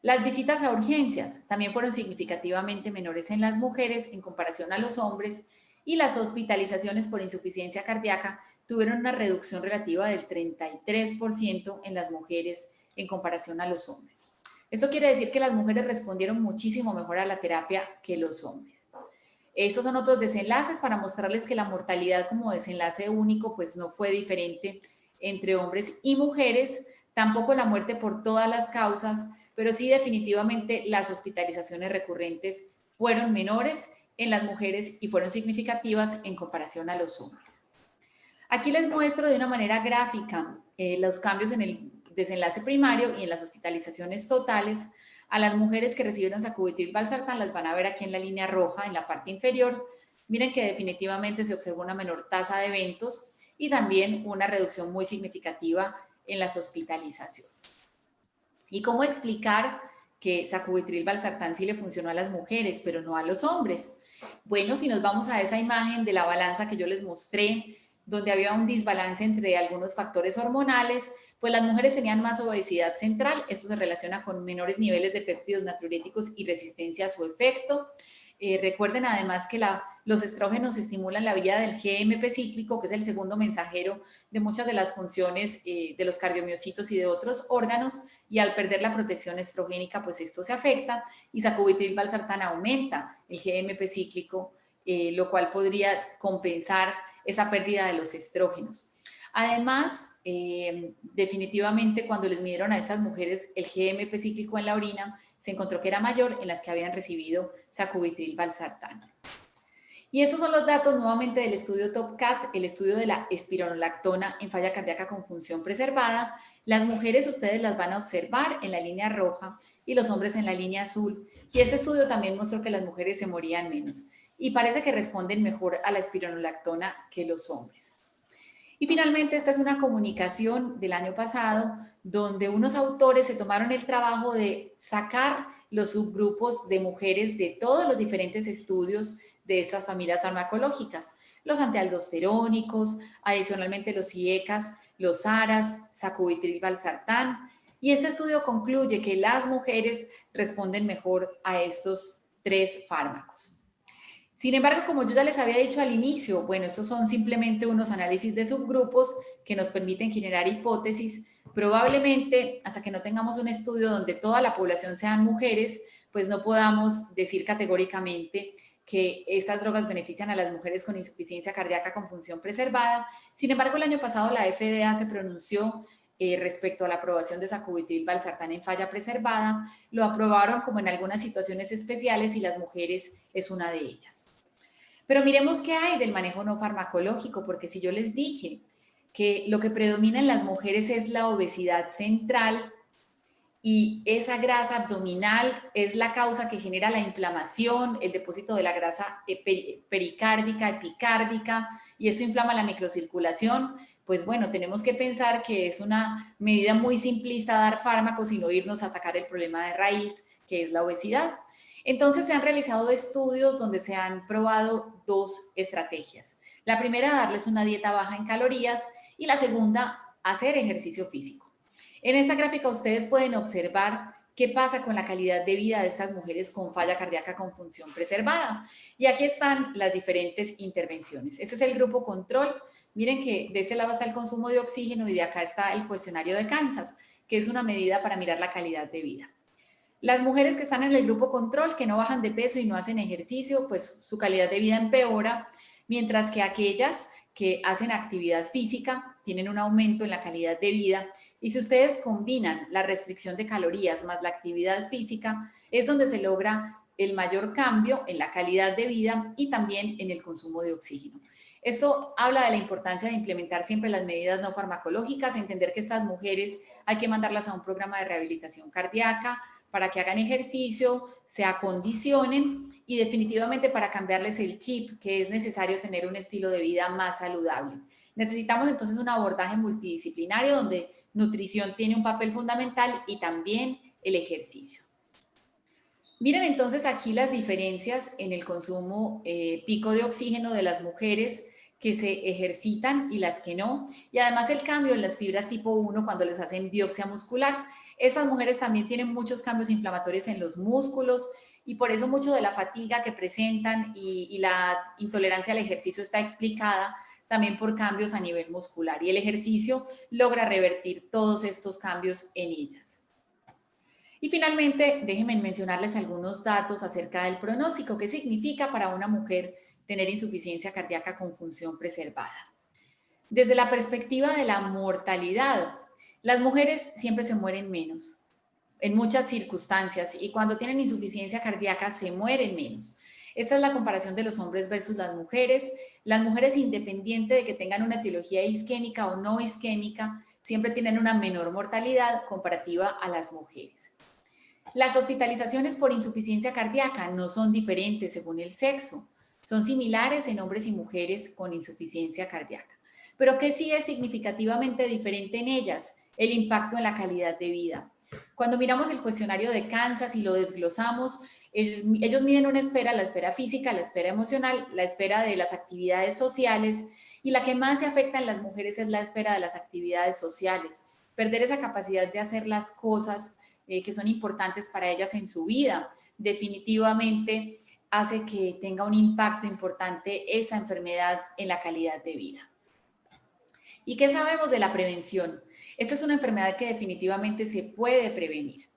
Speaker 2: Las visitas a urgencias también fueron significativamente menores en las mujeres en comparación a los hombres, y las hospitalizaciones por insuficiencia cardíaca tuvieron una reducción relativa del 33% en las mujeres en comparación a los hombres. Esto quiere decir que las mujeres respondieron muchísimo mejor a la terapia que los hombres. Estos son otros desenlaces para mostrarles que la mortalidad como desenlace único pues no fue diferente entre hombres y mujeres, tampoco la muerte por todas las causas, pero sí definitivamente las hospitalizaciones recurrentes fueron menores en las mujeres y fueron significativas en comparación a los hombres. Aquí les muestro de una manera gráfica los cambios en el desenlace primario y en las hospitalizaciones totales. A las mujeres que recibieron sacubitril/valsartán las van a ver aquí en la línea roja en la parte inferior. Miren que definitivamente se observó una menor tasa de eventos y también una reducción muy significativa en las hospitalizaciones. ¿Y cómo explicar que sacubitril/valsartán sí le funcionó a las mujeres, pero no a los hombres? Bueno, si nos vamos a esa imagen de la balanza que yo les mostré, donde había un desbalance entre algunos factores hormonales, pues las mujeres tenían más obesidad central. Esto se relaciona con menores niveles de péptidos natriuréticos y resistencia a su efecto. Recuerden además que los estrógenos estimulan la vía del GMP cíclico, que es el segundo mensajero de muchas de las funciones de los cardiomiocitos y de otros órganos, y al perder la protección estrogénica, pues esto se afecta, y sacubitril valsartán aumenta el GMP cíclico, lo cual podría compensar esa pérdida de los estrógenos. Además, definitivamente cuando les midieron a estas mujeres el GMP cíclico en la orina, se encontró que era mayor en las que habían recibido sacubitril valsartán. Y estos son los datos nuevamente del estudio TOPCAT, el estudio de la espironolactona en falla cardíaca con función preservada. Las mujeres ustedes las van a observar en la línea roja y los hombres en la línea azul. Y este estudio también mostró que las mujeres se morían menos y parece que responden mejor a la espironolactona que los hombres. Y finalmente, esta es una comunicación del año pasado donde unos autores se tomaron el trabajo de sacar los subgrupos de mujeres de todos los diferentes estudios de estas familias farmacológicas, los antialdosterónicos, adicionalmente los IECAS, los ARAS, sacubitril valsartán, y este estudio concluye que las mujeres responden mejor a estos 3 fármacos. Sin embargo, como yo ya les había dicho al inicio, bueno, estos son simplemente unos análisis de subgrupos que nos permiten generar hipótesis. Probablemente, hasta que no tengamos un estudio donde toda la población sean mujeres, pues no podamos decir categóricamente que estas drogas benefician a las mujeres con insuficiencia cardíaca con función preservada. Sin embargo, el año pasado la FDA se pronunció respecto a la aprobación de sacubitril valsartán en falla preservada. Lo aprobaron como en algunas situaciones especiales y las mujeres es una de ellas. Pero miremos qué hay del manejo no farmacológico, porque si yo les dije que lo que predomina en las mujeres es la obesidad central y esa grasa abdominal es la causa que genera la inflamación, el depósito de la grasa pericárdica, epicárdica, y eso inflama la microcirculación, pues bueno, tenemos que pensar que es una medida muy simplista dar fármacos y no irnos a atacar el problema de raíz, que es la obesidad. Entonces se han realizado estudios donde se han probado 2 estrategias. La primera, darles una dieta baja en calorías, y la segunda, hacer ejercicio físico. En esta gráfica ustedes pueden observar qué pasa con la calidad de vida de estas mujeres con falla cardíaca con función preservada. Y aquí están las diferentes intervenciones. Este es el grupo control. Miren que de este lado está el consumo de oxígeno y de acá está el cuestionario de Kansas, que es una medida para mirar la calidad de vida. Las mujeres que están en el grupo control, que no bajan de peso y no hacen ejercicio, pues su calidad de vida empeora, mientras que aquellas que hacen actividad física tienen un aumento en la calidad de vida. Y si ustedes combinan la restricción de calorías más la actividad física, es donde se logra el mayor cambio en la calidad de vida y también en el consumo de oxígeno. Esto habla de la importancia de implementar siempre las medidas no farmacológicas, entender que estas mujeres hay que mandarlas a un programa de rehabilitación cardíaca, para que hagan ejercicio, se acondicionen y definitivamente para cambiarles el chip, que es necesario tener un estilo de vida más saludable. Necesitamos entonces un abordaje multidisciplinario donde nutrición tiene un papel fundamental y también el ejercicio. Miren entonces aquí las diferencias en el consumo pico de oxígeno de las mujeres que se ejercitan y las que no, y además el cambio en las fibras tipo 1 cuando les hacen biopsia muscular. Estas mujeres también tienen muchos cambios inflamatorios en los músculos y por eso mucho de la fatiga que presentan y la intolerancia al ejercicio está explicada también por cambios a nivel muscular, y el ejercicio logra revertir todos estos cambios en ellas. Y finalmente, déjenme mencionarles algunos datos acerca del pronóstico. ¿Qué significa para una mujer tener insuficiencia cardíaca con función preservada? Desde la perspectiva de la mortalidad, las mujeres siempre se mueren menos en muchas circunstancias y cuando tienen insuficiencia cardíaca se mueren menos. Esta es la comparación de los hombres versus las mujeres. Las mujeres, independiente de que tengan una etiología isquémica o no isquémica, siempre tienen una menor mortalidad comparativa a las mujeres. Las hospitalizaciones por insuficiencia cardíaca no son diferentes según el sexo, son similares en hombres y mujeres con insuficiencia cardíaca. Pero ¿qué sí es significativamente diferente en ellas? El impacto en la calidad de vida. Cuando miramos el cuestionario de Kansas y lo desglosamos, ellos miden una esfera, la esfera física, la esfera emocional, la esfera de las actividades sociales, y la que más se afecta en las mujeres es la esfera de las actividades sociales. Perder esa capacidad de hacer las cosas que son importantes para ellas en su vida, definitivamente hace que tenga un impacto importante esa enfermedad en la calidad de vida. ¿Y qué sabemos de la prevención? Esta es una enfermedad que definitivamente se puede prevenir.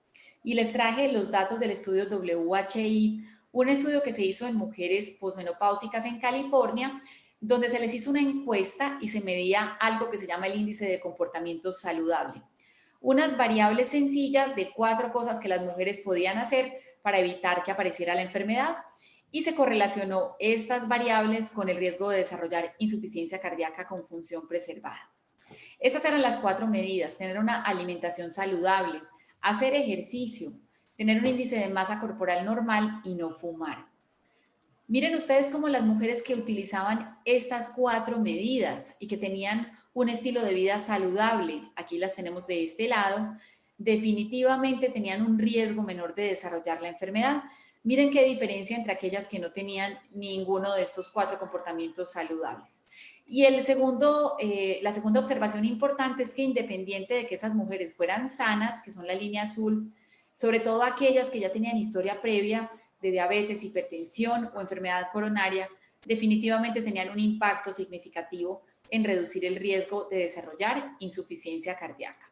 Speaker 2: Y les traje los datos del estudio WHI, un estudio que se hizo en mujeres posmenopáusicas en California, donde se les hizo una encuesta y se medía algo que se llama el índice de comportamiento saludable. Unas variables sencillas de 4 cosas que las mujeres podían hacer para evitar que apareciera la enfermedad, y se correlacionó estas variables con el riesgo de desarrollar insuficiencia cardíaca con función preservada. Estas eran las 4 medidas: tener una alimentación saludable, hacer ejercicio, tener un índice de masa corporal normal y no fumar. Miren ustedes cómo las mujeres que utilizaban estas 4 medidas y que tenían un estilo de vida saludable, aquí las tenemos de este lado, definitivamente tenían un riesgo menor de desarrollar la enfermedad. Miren qué diferencia entre aquellas que no tenían ninguno de estos 4 comportamientos saludables. Y la segunda observación importante es que, independiente de que esas mujeres fueran sanas, que son la línea azul, sobre todo aquellas que ya tenían historia previa de diabetes, hipertensión o enfermedad coronaria, definitivamente tenían un impacto significativo en reducir el riesgo de desarrollar insuficiencia cardíaca.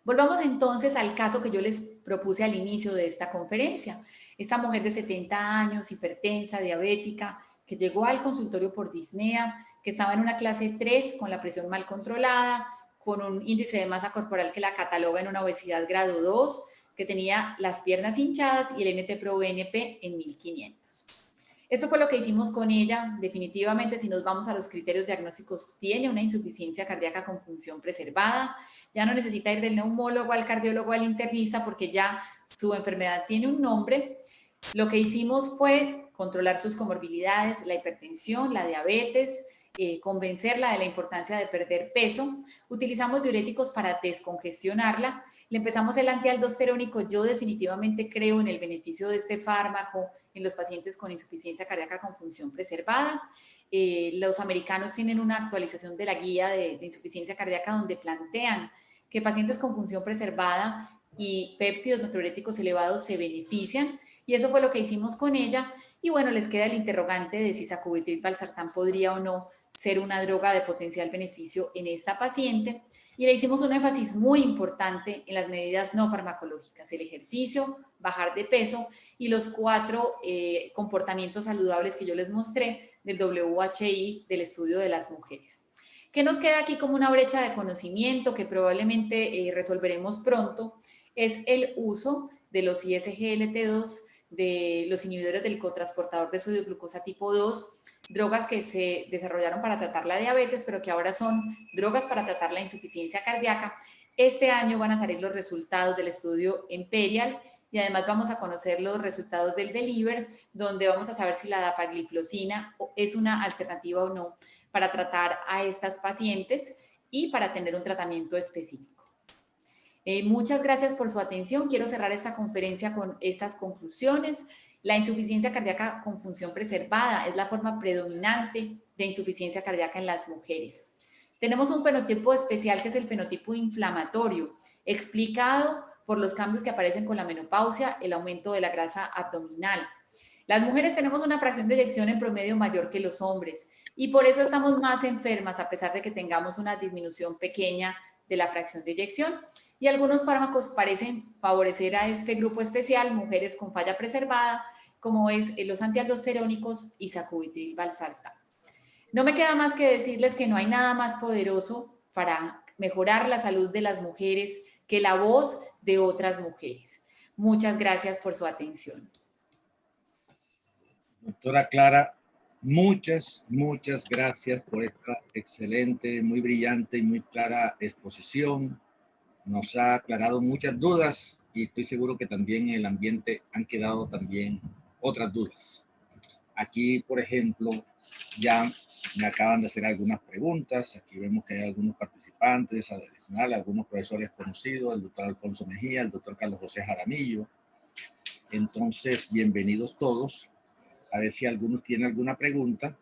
Speaker 2: Volvamos entonces al caso que yo les propuse al inicio de esta conferencia. Esta mujer de 70 años, hipertensa, diabética, que llegó al consultorio por disnea, que estaba en una clase 3 con la presión mal controlada, con un índice de masa corporal que la cataloga en una obesidad grado 2, que tenía las piernas hinchadas y el NT-proBNP en 1500. Esto fue lo que hicimos con ella. Definitivamente, si nos vamos a los criterios diagnósticos, tiene una insuficiencia cardíaca con función preservada. Ya no necesita ir del neumólogo al cardiólogo, al internista, porque ya su enfermedad tiene un nombre. Lo que hicimos fue controlar sus comorbilidades, la hipertensión, la diabetes, convencerla de la importancia de perder peso. Utilizamos diuréticos para descongestionarla. Le empezamos el antialdosterónico. Yo definitivamente creo en el beneficio de este fármaco en los pacientes con insuficiencia cardíaca con función preservada. Los americanos tienen una actualización de la guía de insuficiencia cardíaca donde plantean que pacientes con función preservada y péptidos natriuréticos elevados se benefician, y eso fue lo que hicimos con ella. Y bueno, les queda el interrogante de si sacubitril/valsartán podría o no ser una droga de potencial beneficio en esta paciente, y le hicimos un énfasis muy importante en las medidas no farmacológicas: el ejercicio, bajar de peso y los 4 comportamientos saludables que yo les mostré del WHI, del estudio de las mujeres. ¿Qué nos queda aquí como una brecha de conocimiento que probablemente resolveremos pronto? Es el uso de los ISGLT2, de los inhibidores del cotransportador de sodio glucosa tipo 2, drogas que se desarrollaron para tratar la diabetes, pero que ahora son drogas para tratar la insuficiencia cardíaca. Este año van a salir los resultados del estudio Imperial, y además vamos a conocer los resultados del DELIVER, donde vamos a saber si la dapagliflozina es una alternativa o no para tratar a estas pacientes y para tener un tratamiento específico. Muchas gracias por su atención. Quiero cerrar esta conferencia con estas conclusiones. La insuficiencia cardíaca con función preservada es la forma predominante de insuficiencia cardíaca en las mujeres. Tenemos un fenotipo especial que es el fenotipo inflamatorio, explicado por los cambios que aparecen con la menopausia, el aumento de la grasa abdominal. Las mujeres tenemos una fracción de eyección en promedio mayor que los hombres, y por eso estamos más enfermas a pesar de que tengamos una disminución pequeña de la fracción de eyección. Y algunos fármacos parecen favorecer a este grupo especial, mujeres con falla preservada, como es los antialdosterónicos y sacubitril/valsartán. No me queda más que decirles que no hay nada más poderoso para mejorar la salud de las mujeres que la voz de otras mujeres. Muchas gracias por su atención.
Speaker 1: Doctora Clara, muchas gracias por esta excelente, muy brillante y muy clara exposición. Nos ha aclarado muchas dudas y estoy seguro que también en el ambiente han quedado también otras dudas. Aquí, por ejemplo, ya me acaban de hacer algunas preguntas. Aquí vemos que hay algunos participantes adicionales, algunos profesores conocidos, el doctor Alfonso Mejía, el doctor Carlos José Jaramillo. Entonces, bienvenidos todos. A ver si algunos tienen alguna pregunta.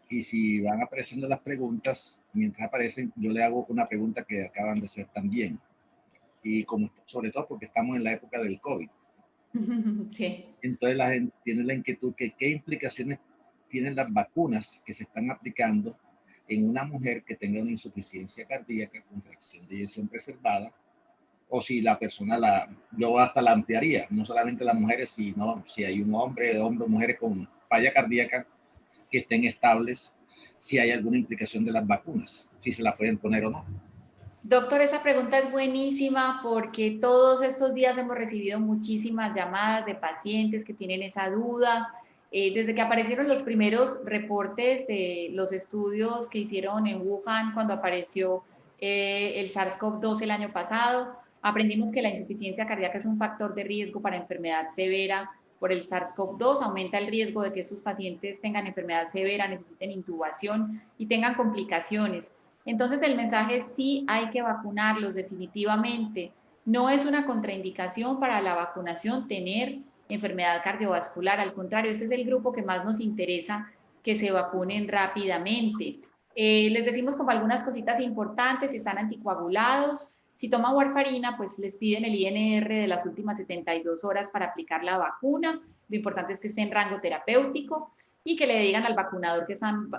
Speaker 1: Y si van apareciendo las preguntas, mientras aparecen, yo le hago una pregunta que acaban de hacer también. Y como, sobre todo porque estamos en la época del COVID.
Speaker 2: Sí.
Speaker 1: Entonces la gente tiene la inquietud que qué implicaciones tienen las vacunas que se están aplicando en una mujer que tenga una insuficiencia cardíaca con fracción de eyección preservada, o si la persona yo hasta la ampliaría, no solamente las mujeres, sino si hay un hombre o mujeres con falla cardíaca que estén estables, si hay alguna implicación de las vacunas, si se la pueden poner o no.
Speaker 2: Doctor, esa pregunta es buenísima porque todos estos días hemos recibido muchísimas llamadas de pacientes que tienen esa duda. Desde que aparecieron los primeros reportes de los estudios que hicieron en Wuhan cuando apareció el SARS-CoV-2 el año pasado, aprendimos que la insuficiencia cardíaca es un factor de riesgo para enfermedad severa por el SARS-CoV-2, aumenta el riesgo de que estos pacientes tengan enfermedad severa, necesiten intubación y tengan complicaciones. Entonces el mensaje es sí hay que vacunarlos definitivamente. No es una contraindicación para la vacunación tener enfermedad cardiovascular. Al contrario, este es el grupo que más nos interesa que se vacunen rápidamente. Les decimos como algunas cositas importantes, si están anticoagulados, si toman warfarina, pues les piden el INR de las últimas 72 horas para aplicar la vacuna. Lo importante es que esté en rango terapéutico y que le digan al vacunador que están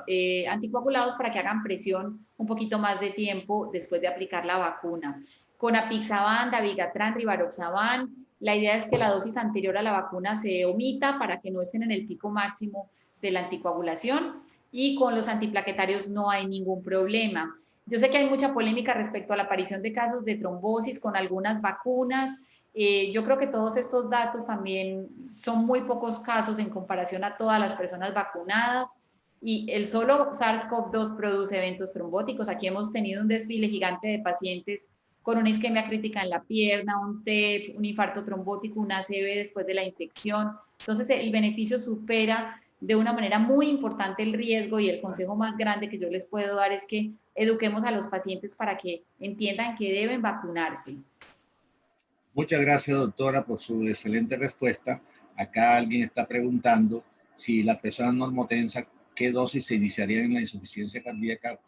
Speaker 2: anticoagulados para que hagan presión un poquito más de tiempo después de aplicar la vacuna. Con apixaban, dabigatran, rivaroxaban, la idea es que la dosis anterior a la vacuna se omita para que no estén en el pico máximo de la anticoagulación, y con los antiplaquetarios no hay ningún problema. Yo sé que hay mucha polémica respecto a la aparición de casos de trombosis con algunas vacunas. Yo creo que todos estos datos también son muy pocos casos en comparación a todas las personas vacunadas, y el solo SARS-CoV-2 produce eventos trombóticos. Aquí hemos tenido un desfile gigante de pacientes con una isquemia crítica en la pierna, un TEP, un infarto trombótico, una ACV después de la infección. Entonces el beneficio supera de una manera muy importante el riesgo, y el consejo más grande que yo les puedo dar es que eduquemos a los pacientes para que entiendan que deben vacunarse.
Speaker 1: Muchas gracias, doctora, por su excelente respuesta. Acá alguien está preguntando si la persona normotensa, ¿qué dosis se iniciaría en la insuficiencia cardíaca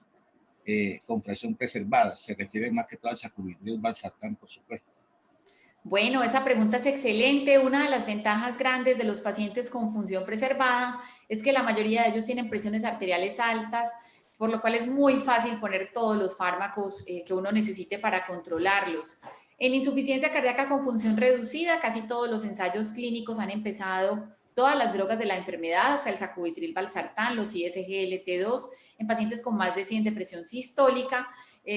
Speaker 1: con presión preservada? Se refiere más que todo al sacubitril valsartán, por supuesto.
Speaker 2: Bueno, esa pregunta es excelente. Una de las ventajas grandes de los pacientes con función preservada es que la mayoría de ellos tienen presiones arteriales altas, por lo cual es muy fácil poner todos los fármacos que uno necesite para controlarlos. En insuficiencia cardíaca con función reducida, casi todos los ensayos clínicos han empezado todas las drogas de la enfermedad, hasta el sacubitril valsartán, los ISGLT2, en pacientes con más de 100 de presión sistólica.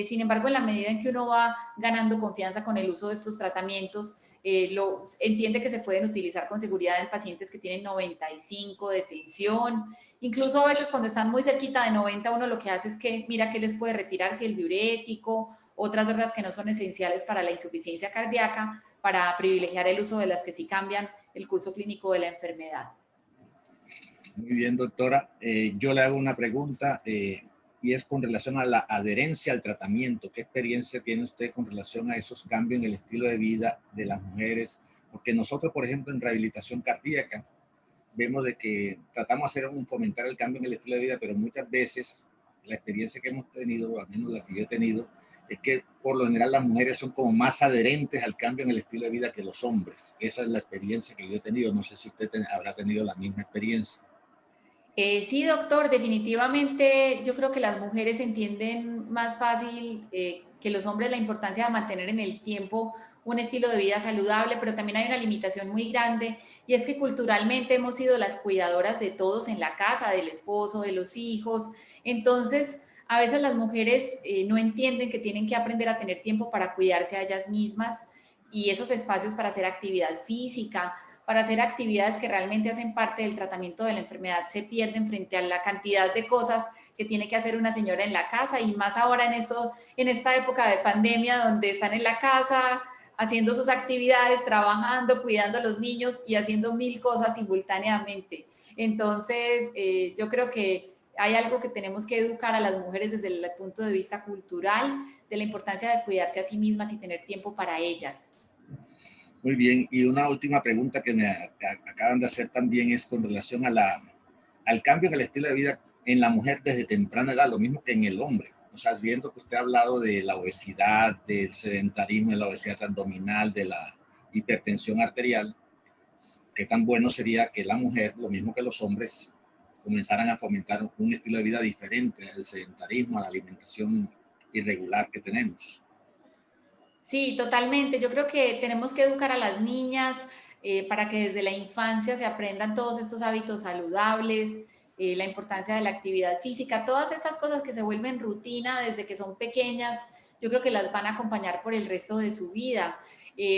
Speaker 2: Sin embargo, en la medida en que uno va ganando confianza con el uso de estos tratamientos, entiende que se pueden utilizar con seguridad en pacientes que tienen 95 de tensión. Incluso a veces cuando están muy cerquita de 90, uno lo que hace es que mira que les puede retirar, si el diurético, otras drogas que no son esenciales para la insuficiencia cardíaca, para privilegiar el uso de las que sí cambian el curso clínico de la enfermedad.
Speaker 1: Muy bien, doctora. Yo le hago una pregunta y es con relación a la adherencia al tratamiento. ¿Qué experiencia tiene usted con relación a esos cambios en el estilo de vida de las mujeres? Porque nosotros, por ejemplo, en rehabilitación cardíaca, vemos de que tratamos de fomentar el cambio en el estilo de vida, pero muchas veces la experiencia que hemos tenido, o al menos la que yo he tenido, es que por lo general las mujeres son como más adherentes al cambio en el estilo de vida que los hombres. Esa es la experiencia que yo he tenido. No sé si usted habrá tenido la misma experiencia.
Speaker 2: Sí, doctor, definitivamente yo creo que las mujeres entienden más fácil que los hombres la importancia de mantener en el tiempo un estilo de vida saludable, pero también hay una limitación muy grande, y es que culturalmente hemos sido las cuidadoras de todos en la casa, del esposo, de los hijos. Entonces, a veces las mujeres no entienden que tienen que aprender a tener tiempo para cuidarse a ellas mismas, y esos espacios para hacer actividad física, para hacer actividades que realmente hacen parte del tratamiento de la enfermedad, se pierden frente a la cantidad de cosas que tiene que hacer una señora en la casa, y más ahora en esta época de pandemia donde están en la casa haciendo sus actividades, trabajando, cuidando a los niños y haciendo mil cosas simultáneamente. Entonces, yo creo que hay algo que tenemos que educar a las mujeres desde el punto de vista cultural, de la importancia de cuidarse a sí mismas y tener tiempo para ellas.
Speaker 1: Muy bien, y una última pregunta que me acaban de hacer también es con relación a al cambio en el estilo de vida en la mujer desde temprana edad, lo mismo que en el hombre. O sea, viendo que usted ha hablado de la obesidad, del sedentarismo, de la obesidad abdominal, de la hipertensión arterial, qué tan bueno sería que la mujer, lo mismo que los hombres, comenzaran a fomentar un estilo de vida diferente al sedentarismo, a la alimentación irregular que tenemos.
Speaker 2: Sí, totalmente. Yo creo que tenemos que educar a las niñas para que desde la infancia se aprendan todos estos hábitos saludables, la importancia de la actividad física, todas estas cosas que se vuelven rutina desde que son pequeñas, yo creo que las van a acompañar por el resto de su vida.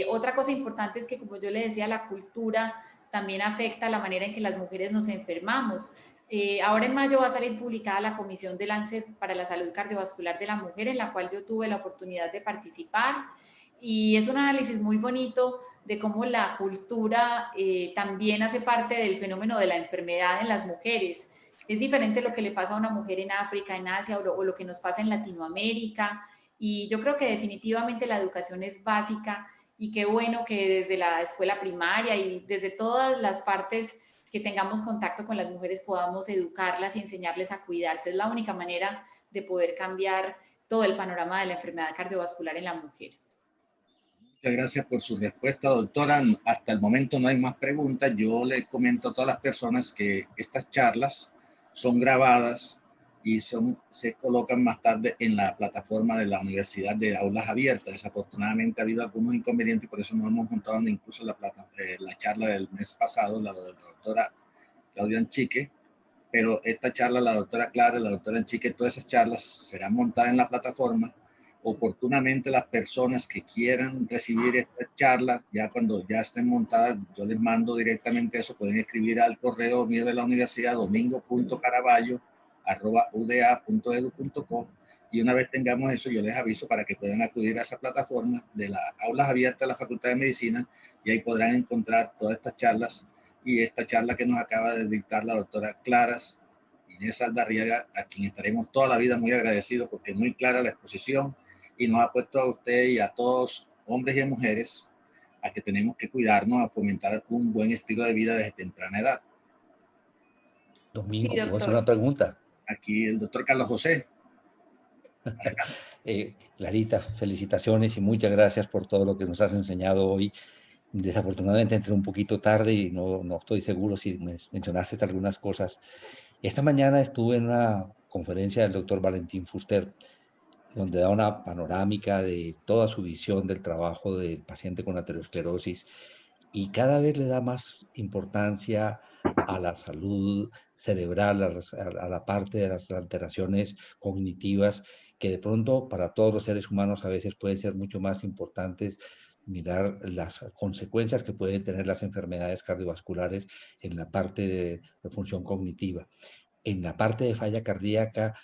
Speaker 2: Otra cosa importante es que, como yo le decía, la cultura también afecta la manera en que las mujeres nos enfermamos. Ahora en mayo va a salir publicada la Comisión de Lancet para la Salud Cardiovascular de la Mujer, en la cual yo tuve la oportunidad de participar. Y es un análisis muy bonito de cómo la cultura también hace parte del fenómeno de la enfermedad en las mujeres. Es diferente lo que le pasa a una mujer en África, en Asia o lo que nos pasa en Latinoamérica. Y yo creo que definitivamente la educación es básica y qué bueno que desde la escuela primaria y desde todas las partes que tengamos contacto con las mujeres podamos educarlas y enseñarles a cuidarse. Es la única manera de poder cambiar todo el panorama de la enfermedad cardiovascular en la mujer.
Speaker 1: Muchas gracias por su respuesta, doctora. Hasta el momento no hay más preguntas. Yo le comento a todas las personas que estas charlas son grabadas y se colocan más tarde en la plataforma de la Universidad de Aulas Abiertas. Desafortunadamente ha habido algunos inconvenientes y por eso no hemos juntado incluso la charla del mes pasado, la de la doctora Claudia Anchique. Pero esta charla, la doctora Clara, la doctora Anchique, todas esas charlas serán montadas en la plataforma. Oportunamente las personas que quieran recibir esta charla, ya cuando ya estén montadas, yo les mando directamente eso, pueden escribir al correo mío de la universidad, domingo.caraballo@uda.edu.co, y una vez tengamos eso, yo les aviso para que puedan acudir a esa plataforma de las aulas abiertas de la Facultad de Medicina, y ahí podrán encontrar todas estas charlas y esta charla que nos acaba de dictar la doctora Inés Aldarriaga, a quien estaremos toda la vida muy agradecidos porque es muy clara la exposición y nos ha puesto a usted y a todos, hombres y mujeres, a que tenemos que cuidarnos, a fomentar un buen estilo de vida desde temprana edad.
Speaker 2: Sí,
Speaker 3: Domingo, ¿puedo hacer una
Speaker 2: doctor.
Speaker 3: pregunta?
Speaker 1: Aquí el doctor Carlos José.
Speaker 3: Clarita, felicitaciones y muchas gracias por todo lo que nos has enseñado hoy. Desafortunadamente entré un poquito tarde y no estoy seguro si mencionaste algunas cosas. Esta mañana estuve en una conferencia del doctor Valentín Fuster, donde da una panorámica de toda su visión del trabajo del paciente con aterosclerosis y cada vez le da más importancia a la salud cerebral, a la parte de las alteraciones cognitivas, que de pronto para todos los seres humanos a veces pueden ser mucho más importantes mirar las consecuencias que pueden tener las enfermedades cardiovasculares en la parte de función cognitiva. En la parte de falla cardíaca,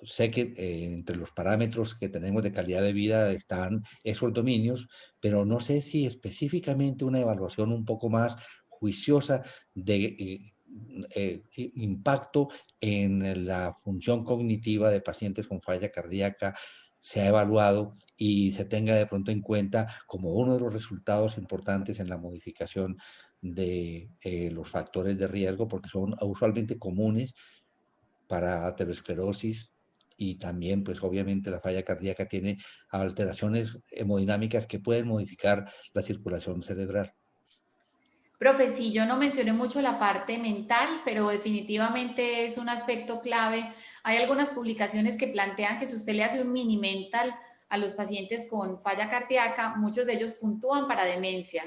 Speaker 3: sé que entre los parámetros que tenemos de calidad de vida están esos dominios, pero no sé si específicamente una evaluación un poco más juiciosa de impacto en la función cognitiva de pacientes con falla cardíaca se ha evaluado y se tenga de pronto en cuenta como uno de los resultados importantes en la modificación de los factores de riesgo, porque son usualmente comunes para aterosclerosis y también, pues obviamente la falla cardíaca tiene alteraciones hemodinámicas que pueden modificar la circulación cerebral.
Speaker 2: Profe, sí, yo no mencioné mucho la parte mental, pero definitivamente es un aspecto clave. Hay algunas publicaciones que plantean que si usted le hace un mini mental a los pacientes con falla cardíaca, muchos de ellos puntúan para demencia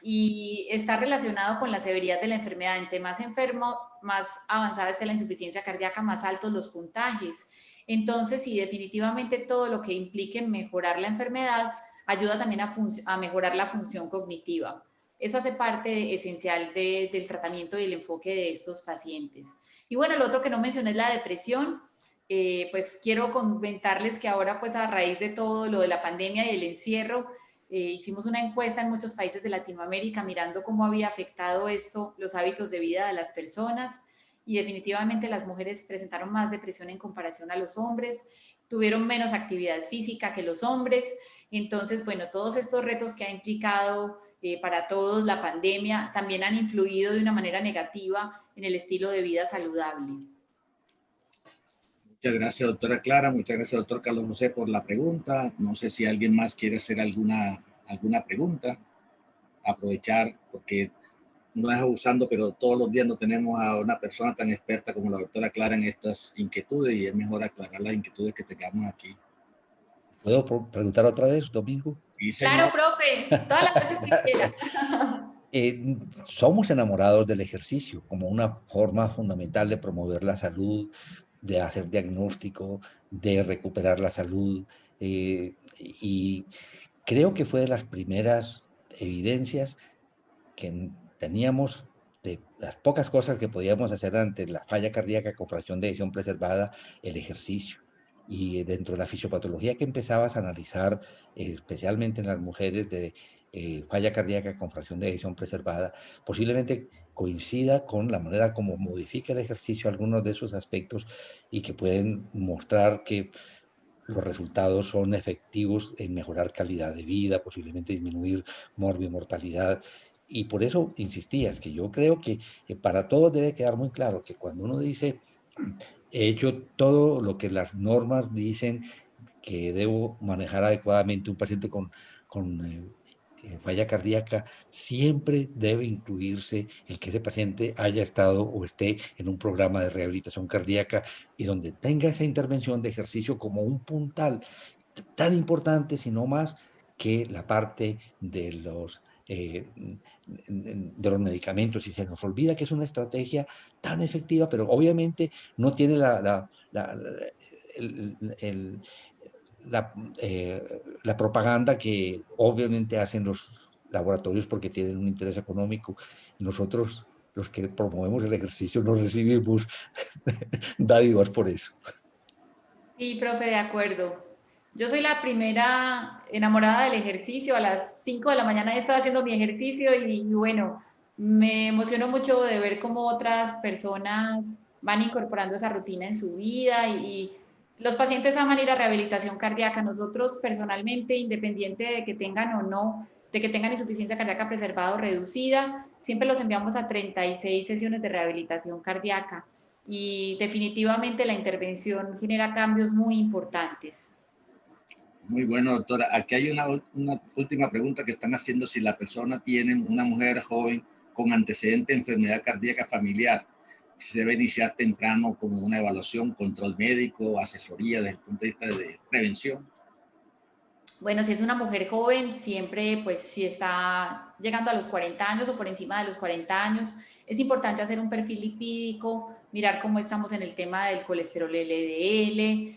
Speaker 2: y está relacionado con la severidad de la enfermedad. Entre más enfermo, más avanzada esté la insuficiencia cardíaca, más altos los puntajes. Entonces, sí, definitivamente todo lo que implique mejorar la enfermedad ayuda también a mejorar la función cognitiva. Eso hace parte esencial del tratamiento y el enfoque de estos pacientes. Y bueno, lo otro que no mencioné es la depresión. Pues quiero comentarles que ahora, pues a raíz de todo lo de la pandemia y el encierro, hicimos una encuesta en muchos países de Latinoamérica mirando cómo había afectado esto los hábitos de vida de las personas y definitivamente las mujeres presentaron más depresión en comparación a los hombres, tuvieron menos actividad física que los hombres. Entonces, bueno, todos estos retos que ha implicado para todos la pandemia también han influido de una manera negativa en el estilo de vida saludable.
Speaker 1: Muchas gracias, doctora Clara. Muchas gracias, doctor Carlos José, por la pregunta. No sé si alguien más quiere hacer alguna pregunta. Aprovechar, porque no es usando, pero todos los días no tenemos a una persona tan experta como la doctora Clara en estas inquietudes y es mejor aclarar las inquietudes que tengamos aquí.
Speaker 3: ¿Puedo preguntar otra vez, Domingo?
Speaker 1: Sí,
Speaker 2: Claro,
Speaker 1: señor.
Speaker 2: profe, todas las veces que quiera.
Speaker 3: Gracias. Somos enamorados del ejercicio como una forma fundamental de promover la salud, de hacer diagnóstico, de recuperar la salud. Y creo que fue de las primeras evidencias que teníamos de las pocas cosas que podíamos hacer ante la falla cardíaca con fracción de eyección preservada, el ejercicio. Y dentro de la fisiopatología que empezabas a analizar, especialmente en las mujeres de falla cardíaca con fracción de eyección preservada, posiblemente coincida con la manera como modifica el ejercicio algunos de esos aspectos y que pueden mostrar que los resultados son efectivos en mejorar calidad de vida, posiblemente disminuir mortalidad. Y por eso insistías que yo creo que para todos debe quedar muy claro que cuando uno dice, he hecho todo lo que las normas dicen que debo manejar adecuadamente un paciente con falla cardíaca, siempre debe incluirse el que ese paciente haya estado o esté en un programa de rehabilitación cardíaca y donde tenga esa intervención de ejercicio como un puntal tan importante, si no más, que la parte de los medicamentos. Y se nos olvida que es una estrategia tan efectiva, pero obviamente no tiene el, el, la, la propaganda que obviamente hacen los laboratorios porque tienen un interés económico. Nosotros, los que promovemos el ejercicio, no recibimos dádivas por eso.
Speaker 2: Sí, profe, de acuerdo. Yo soy la primera enamorada del ejercicio. A las 5 de la mañana ya estaba haciendo mi ejercicio y bueno, me emociono mucho de ver cómo otras personas van incorporando esa rutina en su vida y los pacientes aman ir a rehabilitación cardíaca. Nosotros personalmente, independiente de que tengan o no, de que tengan insuficiencia cardíaca preservada o reducida, siempre los enviamos a 36 sesiones de rehabilitación cardíaca y definitivamente la intervención genera cambios muy importantes.
Speaker 1: Muy bueno, doctora. Aquí hay una última pregunta que están haciendo si la persona tiene una mujer joven con antecedente de enfermedad cardíaca familiar. Se debe iniciar temprano como una evaluación, control médico, asesoría desde el punto de vista de prevención.
Speaker 2: Bueno, si es una mujer joven, siempre, pues si está llegando a los 40 años o por encima de los 40 años, es importante hacer un perfil lipídico, mirar cómo estamos en el tema del colesterol LDL,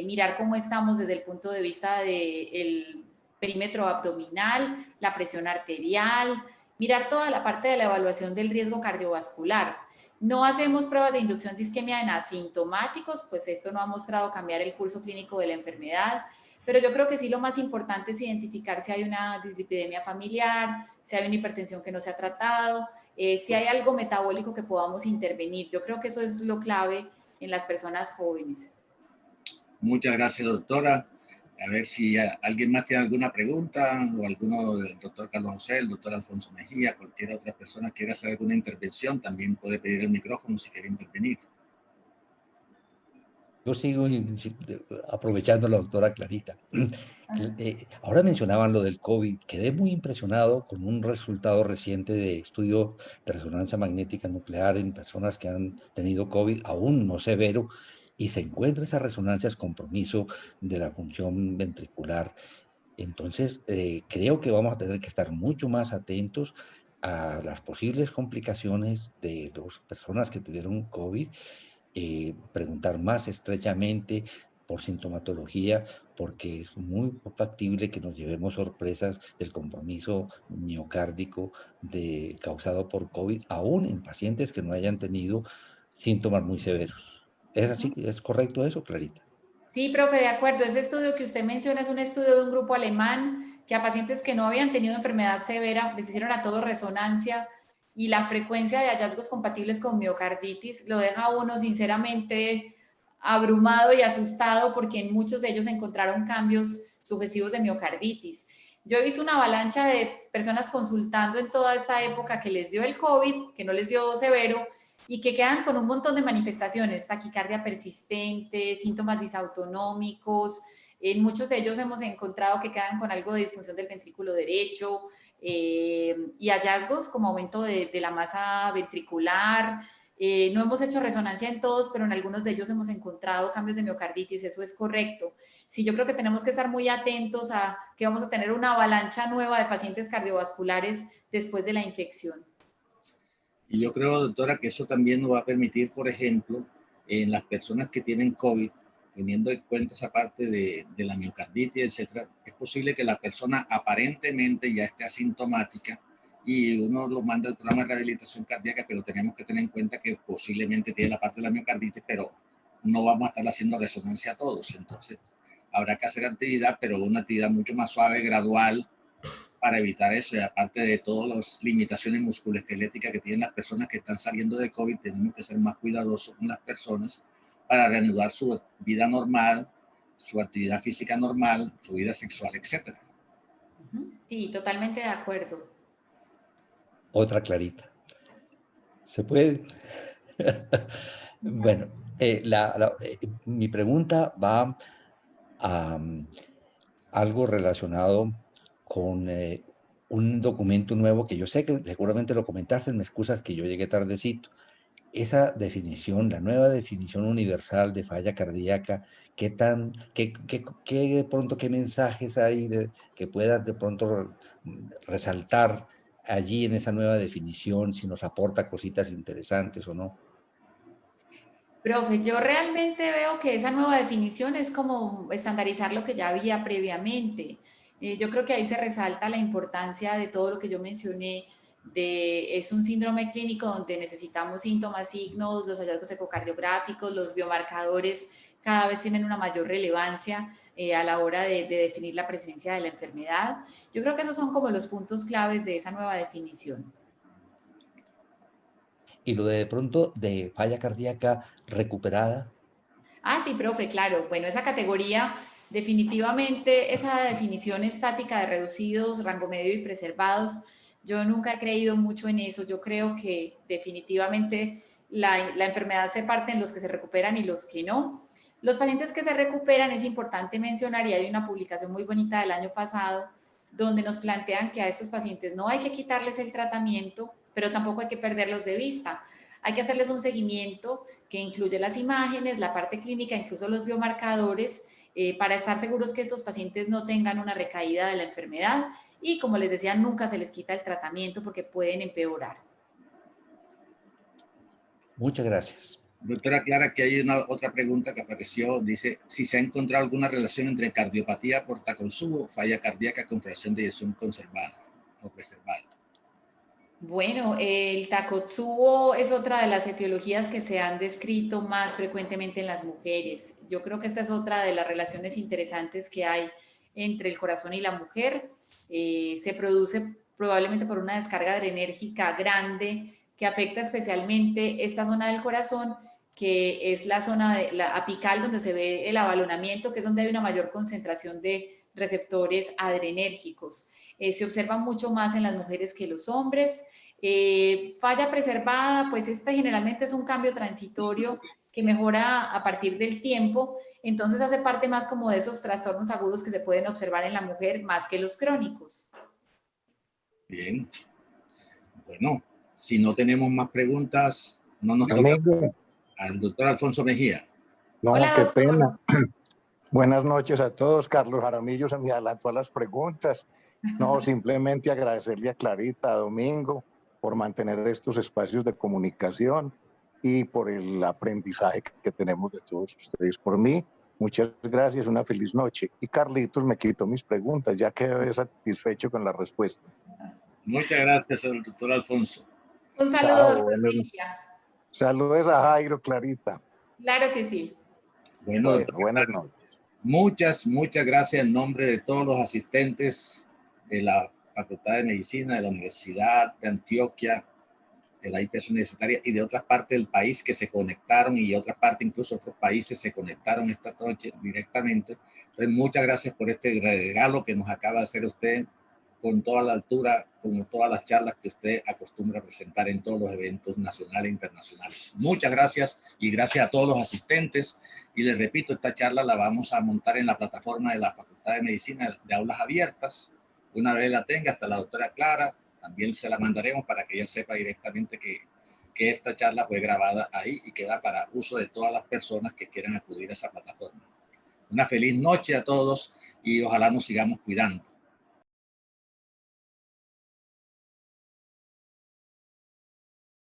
Speaker 2: mirar cómo estamos desde el punto de vista del perímetro abdominal, la presión arterial, mirar toda la parte de la evaluación del riesgo cardiovascular. No hacemos pruebas de inducción de isquemia en asintomáticos, pues esto no ha mostrado cambiar el curso clínico de la enfermedad. Pero yo creo que sí lo más importante es identificar si hay una dislipidemia familiar, si hay una hipertensión que no se ha tratado, si hay algo metabólico que podamos intervenir. Yo creo que eso es lo clave en las personas jóvenes.
Speaker 1: Muchas gracias, doctora. A ver si alguien más tiene alguna pregunta o alguno del doctor Carlos José, el doctor Alfonso Mejía, cualquier otra persona quiera hacer alguna intervención, también puede pedir el micrófono si quiere intervenir.
Speaker 3: Yo sigo aprovechando la doctora Clarita. Ahora mencionaban lo del COVID. Quedé muy impresionado con un resultado reciente de estudio de resonancia magnética nuclear en personas que han tenido COVID, aún no severo, y se encuentra esas resonancias compromiso de la función ventricular. Entonces, creo que vamos a tener que estar mucho más atentos a las posibles complicaciones de las personas que tuvieron COVID, preguntar más estrechamente por sintomatología, porque es muy factible que nos llevemos sorpresas del compromiso miocárdico causado por COVID, aún en pacientes que no hayan tenido síntomas muy severos. ¿Es así? ¿Es correcto eso, Clarita?
Speaker 2: Sí, profe, de acuerdo. Ese estudio que usted menciona es un estudio de un grupo alemán que a pacientes que no habían tenido enfermedad severa les hicieron a todos resonancia y la frecuencia de hallazgos compatibles con miocarditis lo deja a uno sinceramente abrumado y asustado porque en muchos de ellos encontraron cambios sugestivos de miocarditis. Yo he visto una avalancha de personas consultando en toda esta época que les dio el COVID, que no les dio severo, y que quedan con un montón de manifestaciones, taquicardia persistente, síntomas disautonómicos. En muchos de ellos hemos encontrado que quedan con algo de disfunción del ventrículo derecho, y hallazgos como aumento de la masa ventricular. No hemos hecho resonancia en todos, pero en algunos de ellos hemos encontrado cambios de miocarditis, eso es correcto. Sí, yo creo que tenemos que estar muy atentos a que vamos a tener una avalancha nueva de pacientes cardiovasculares después de la infección.
Speaker 1: Y yo creo, doctora, que eso también nos va a permitir, por ejemplo, en las personas que tienen COVID, teniendo en cuenta esa parte de la miocarditis, etcétera, es posible que la persona aparentemente ya esté asintomática y uno lo manda al programa de rehabilitación cardíaca, pero tenemos que tener en cuenta que posiblemente tiene la parte de la miocarditis, pero no vamos a estar haciendo resonancia a todos. Entonces, habrá que hacer actividad, pero una actividad mucho más suave, gradual, para evitar eso. Y aparte de todas las limitaciones musculoesqueléticas que tienen las personas que están saliendo de COVID, tenemos que ser más cuidadosos con las personas para reanudar su vida normal, su actividad física normal, su vida sexual, etc.
Speaker 2: Sí, totalmente de acuerdo.
Speaker 3: Otra Clarita. ¿Se puede? Bueno, mi pregunta va a algo relacionado con un documento nuevo que yo sé que seguramente lo comentaste, me excusas que yo llegué tardecito. Esa definición, la nueva definición universal de falla cardíaca, qué de pronto, qué mensajes hay que puedas de pronto resaltar allí en esa nueva definición, si nos aporta cositas interesantes o no?
Speaker 2: Profe, yo realmente veo que esa nueva definición es como estandarizar lo que ya había previamente. Yo creo que ahí se resalta la importancia de todo lo que yo mencioné, es un síndrome clínico donde necesitamos síntomas, signos, los hallazgos ecocardiográficos, los biomarcadores cada vez tienen una mayor relevancia a la hora de definir la presencia de la enfermedad. Yo creo que esos son como los puntos claves de esa nueva definición.
Speaker 3: Y lo de pronto de falla cardíaca recuperada.
Speaker 2: Ah, sí, profe, claro. Bueno, esa categoría, definitivamente, esa definición estática de reducidos, rango medio y preservados, yo nunca he creído mucho en eso. Yo creo que definitivamente la enfermedad se parte en los que se recuperan y los que no. Los pacientes que se recuperan es importante mencionar, y hay una publicación muy bonita del año pasado, donde nos plantean que a estos pacientes no hay que quitarles el tratamiento, pero tampoco hay que perderlos de vista. Hay que hacerles un seguimiento que incluye las imágenes, la parte clínica, incluso los biomarcadores, para estar seguros que estos pacientes no tengan una recaída de la enfermedad y, como les decía, nunca se les quita el tratamiento porque pueden empeorar.
Speaker 3: Muchas gracias.
Speaker 1: Doctora Clara, que hay otra pregunta que apareció, dice, si se ha encontrado alguna relación entre cardiopatía por taconsubo, falla cardíaca con fracción de eyección conservada o preservada.
Speaker 2: Bueno, el Takotsubo es otra de las etiologías que se han descrito más frecuentemente en las mujeres. Yo creo que esta es otra de las relaciones interesantes que hay entre el corazón y la mujer. Se produce probablemente por una descarga adrenérgica grande que afecta especialmente esta zona del corazón, que es la zona de la apical donde se ve el abalonamiento, que es donde hay una mayor concentración de receptores adrenérgicos. Se observa mucho más en las mujeres que los hombres. Falla preservada, pues esta generalmente es un cambio transitorio que mejora a partir del tiempo, entonces hace parte más como de esos trastornos agudos que se pueden observar en la mujer más que los crónicos.
Speaker 1: Bien, bueno, si no tenemos más preguntas, no nos toca al doctor Alfonso Mejía.
Speaker 4: No,
Speaker 2: Hola,
Speaker 4: qué
Speaker 2: doctor.
Speaker 4: pena. Buenas noches a todos. Carlos Jaramillo se me adelantó a las preguntas. No, simplemente agradecerle a Clarita, a Domingo, por mantener estos espacios de comunicación y por el aprendizaje que tenemos de todos ustedes. Por mí, muchas gracias, una feliz noche. Y Carlitos me quitó mis preguntas, ya quedé satisfecho con la respuesta.
Speaker 1: Muchas gracias al doctor Alfonso.
Speaker 2: Un saludo, doctor Mejía.
Speaker 4: Saludos a Jairo, Clarita.
Speaker 2: Claro que sí.
Speaker 1: Bueno,
Speaker 4: Buenas noches.
Speaker 1: Muchas gracias en nombre de todos los asistentes de la Facultad de Medicina de la Universidad de Antioquia, de la IPS Universitaria y de otras partes del país que se conectaron, y otras partes, incluso otros países, se conectaron esta noche directamente. Entonces, muchas gracias por este regalo que nos acaba de hacer usted, con toda la altura, como todas las charlas que usted acostumbra a presentar en todos los eventos nacionales e internacionales. Muchas gracias, y gracias a todos los asistentes. Y les repito, esta charla la vamos a montar en la plataforma de la Facultad de Medicina de Aulas Abiertas, Una vez la tenga, hasta la doctora Clara, también se la mandaremos para que ella sepa directamente que esta charla fue grabada ahí y queda para uso de todas las personas que quieran acudir a esa plataforma. Una feliz noche a todos y ojalá nos sigamos cuidando.